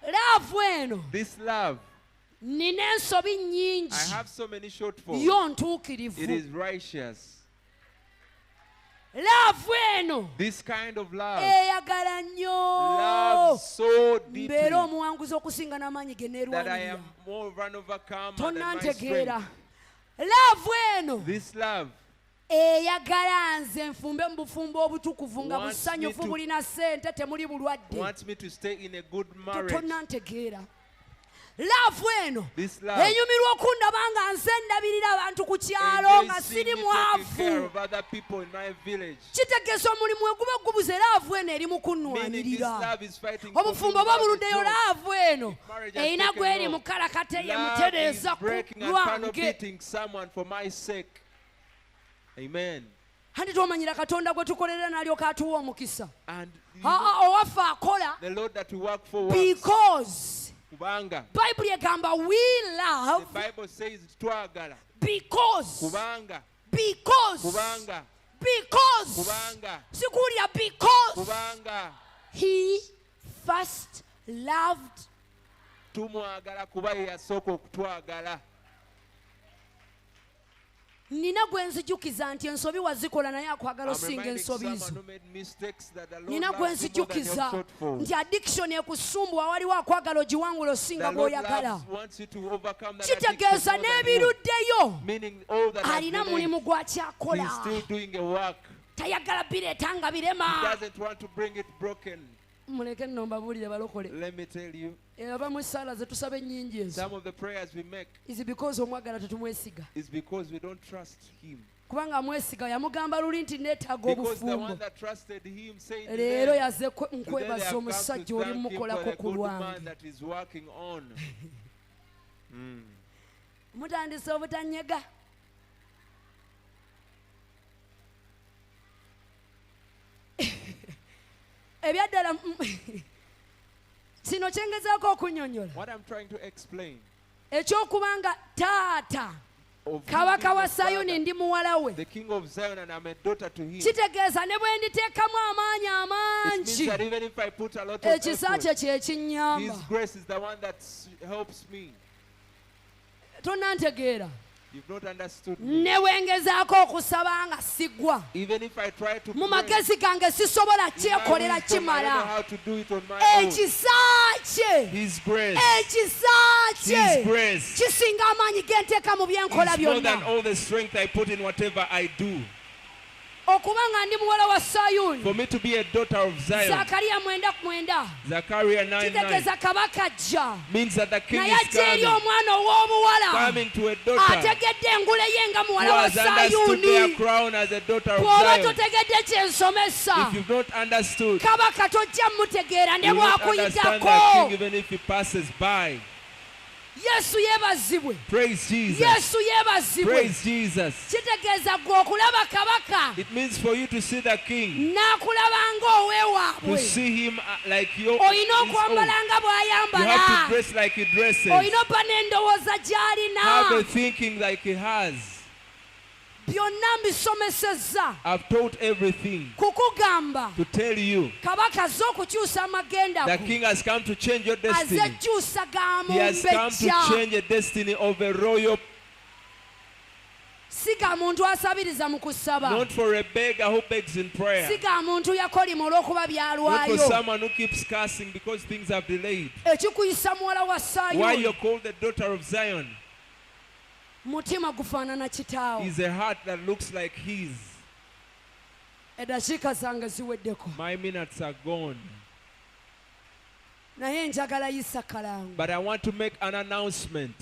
Laavu eno This love, nina ensobi I nnyingi. have so many shortfalls. Yo It ntuukirivu. is righteous. Laavu eno This kind of love, eyagala nnyo. love so deeply Mbeera omuwanguzi okusinga n'amaanyi ge that I neerwanirira. am more of an overcomer than my Tonnantegeera. strength. Laavu eno This love eyagala nze nfumbe mu bufumbo obutukuvu nga wants busanyufu me to- bulina ssente temuli bulwadde. wants me to stay in a good marriage. Tonnantegeera. Laavu eno This love enyumirwa okundaba nga nze ndabirira abantu ku kyalo nga enjoys seeing siri me taking care mwavu. of other people in my village. Kitegeeza omulimu eguba gubuze laavu eno eri mu Meaning this kunnwanirira. love is fighting for me Obufumbo without a babuluddeyo job. laavu eno Marriage has erina taken gweri off. mu kalakate ye Love is mutereeza ku breaking and lwange. counterfeiting someone for my sake. Amen. Andi twomanyira Katonda gwe tukolera n'alyoka atuwa omukisa. And you know, Owaffe akola the Lord that we work for works. because Kubanga. Bayibuli egamba we The love Bible says twagala. because Kubanga. because Kubanga. because Kubanga. sikulya because Kubanga. he first loved. Tumwagala kuba ye yasooka okutwagala. Nina gwe nzijukiza nti ensobi wazikola naye akwagala I'm osinga reminding ensobi someone zo. who made mistakes that the Lord Nina gwe loves you more than your nzijukiza shortfalls. nti addiction ekusumbuwa waliwo akwagala ogiwangula osinga The Lord gw'oyagala. loves, wants you to overcome that Kitegeeza addiction more than you. n'ebiruddeyo Meaning all that has alina been mulimu made, gw'akyakola. he's still doing a work. Tayagala bireeta nga He birema. doesn't want to bring it broken. Muleke nno mbabuulire balokole. Let me tell you, Abamu essaala ze tusaba ennyingi ezo some of the prayers we make is because omwagala tetumwesiga. is because we don't trust him. Kubanga amwesiga yamugamba luli nti neetaaga Because the obufumbo. one that trusted him said, Leero "Today yaze they have nkwebaza come to omusajja thank oli him for mukolako the ku good man lwange. that is working on." Mutandise obutanyega. Ebyaddala kino kyengezaako okunnyonnyola What I'm trying to explain eky'okubanga taata of him kabaka being wa the father, Sayuuni ndi muwala we the king of Zion, and I'm a daughter to him. kitegeeza ne bwe nditeekamu amaanyi It means amangi that even if I put a lot of ekisa effort, kye kye kinnyamba. his grace is the one that helps me. Tonnantegeera You've not understood me. ne wengezaako okusaba nga sigwa Even if I try to mu pray, magezi gange sisobola in my kyekolera wisdom, I don't know kimala how to do it on my own. ekisa kye His grace, ekisa kye His grace kisinga amaanyi ge nteeka mu byenkola is more than byonna all the strength I put in whatever I do. okuba nga ndi muwala wa sayuuni For me to be a daughter of Zion, zakariya 9:9 Zechariah 9:9 kitegeeza kabaka ajja means that the king naye is ajja eri coming, omwana ow'obuwala coming to a daughter ategedde engule ye nga who muwala wa has understood their sayuuni crown as a daughter of bw'oba Zion. totegedde kyensomesa If you've not understood, kabaka tojja mutegeera ne you won't understand the bw'akuyitako king even if he passes by. yesu yeebazibwe Praise Jesus. yesu yeebazibwe Praise Jesus. kitegeeza gwe okulaba kabaka It means for you to see the king, n'akulaba to ng'oweewaabwe see him like your olina his own. okwambala nga You have to bw'ayambala dress like he dresses. olina obba n'endowooza Have a gy'alina thinking like he has. byonna mbisomesezza I've taught everything kukugamba to tell you kabaka azze okukyusa amagenda the go king has come to change your azze destiny. kyusa ga He has come to mumbejja change the destiny of a royal, si ga muntu asabiriza mu kusaba not for a beggar who begs in prayer, si ga muntu yakolima olw'okuba not for byalwayo someone who keeps cursing because things have delayed. ekikuyisa muwala wa Why you're sayuuni called the daughter of Zion mutima gufaanana kitaawo is a heart that looks like his. eddakiika zange ziweddeko My minutes are gone. naye njagala yisa kalango But I want to make an announcement.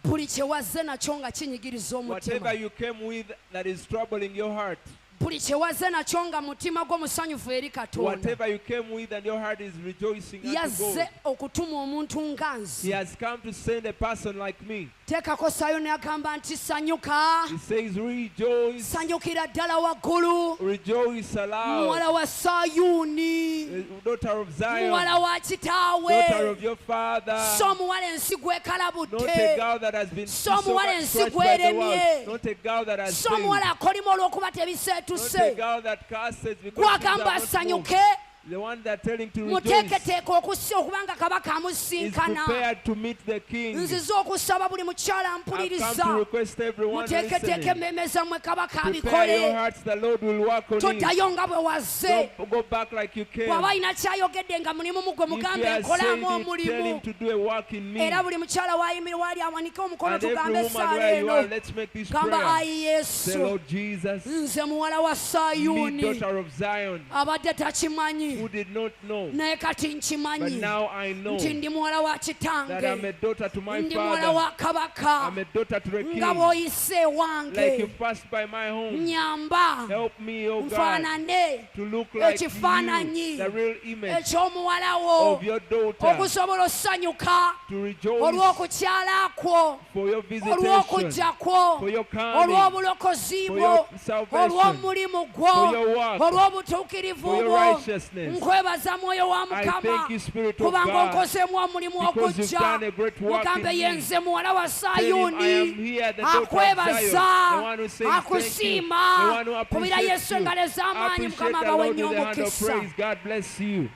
buli kye wazze nakyo nga kinyigiriza Whatever omutima you came with that is troubling your heart, buli kye wazze nakyo nga mutima gwo musanyufu eri katonda whatever you came with and your heart is rejoicing unto yazze God, okutuma omuntu nga He nze has come to send a person like me. teekako sayuuni agamba nti sanyuka He says, rejoice, sanyukira ddala waggulu rejoice aloud, muwala wa sayuuni daughter of Zion, muwala wa kitaawe daughter of your father, so omuwala ensi not a gwekalabudde girl that has been So so omuwala much ensi scratched by the world, gweremye. not a girl that has so failed, omuwala akolima olw'okuba not a tebiseetuse girl that curses because things gwagamba are not moved. asanyuke The one that telling to rejoice muteeketeeke okussa okubanga kabaka is amusinkana prepared to meet the king. nzize okusaba buli mukyala I've come mpuliriza to request everyone muteeketeeke listening. emmeeme zammwe kabaka Prepare your abikole hearts, the Lord will work on it. toddayo nga bwe wazze Don't go back like you came. bw'aba alina kyayogedde nga mulimu mu gwe If he mugambe has nkolaamu said it, tell him omulimu to do a work in me. era buli mukyala waayimira waali awanike omukono And every tugambe woman essaala where you are, eno let's make this gamba prayer. ayi Say, yesu Lord Jesus, nze muwala wa me, sayuuni daughter of Zion, abadde takimanyi who did not know, naye kati but nkimanyi now I know nti ndi muwala wa that I'm a kitange daughter to my ndi muwala father. wa kabaka I'm a daughter to the king. nga bw'oyise Like you ewange passed by my home, nyamba help me, oh God, nfaanane to look like you, ekifaananyi the real image eky'omuwala wo of your daughter, okusobola osanyuka to rejoice olw'okukyala kwo for your visitation, olw'okujja kwo for your coming, olw'obulokozi for bwo your salvation, olw'omulimu gwo for your work, olw'obutuukirivu for your bwo righteousness. nkwebaza mwoyo wa I mukama thank you, Spirit of kubanga God, okozeemu omulimu because you've okujja done a great work in mugambe me. yenze muwala wa Tell him, I am sayuuni here, the daughter of Zion, akwebaza the one who says thank you, the akusiima one who kubira appreciates yesu you. engalo ez'amaanyi Appreciate mukama the abawe Lord nnyo with a hand of omukisa praise. God bless you.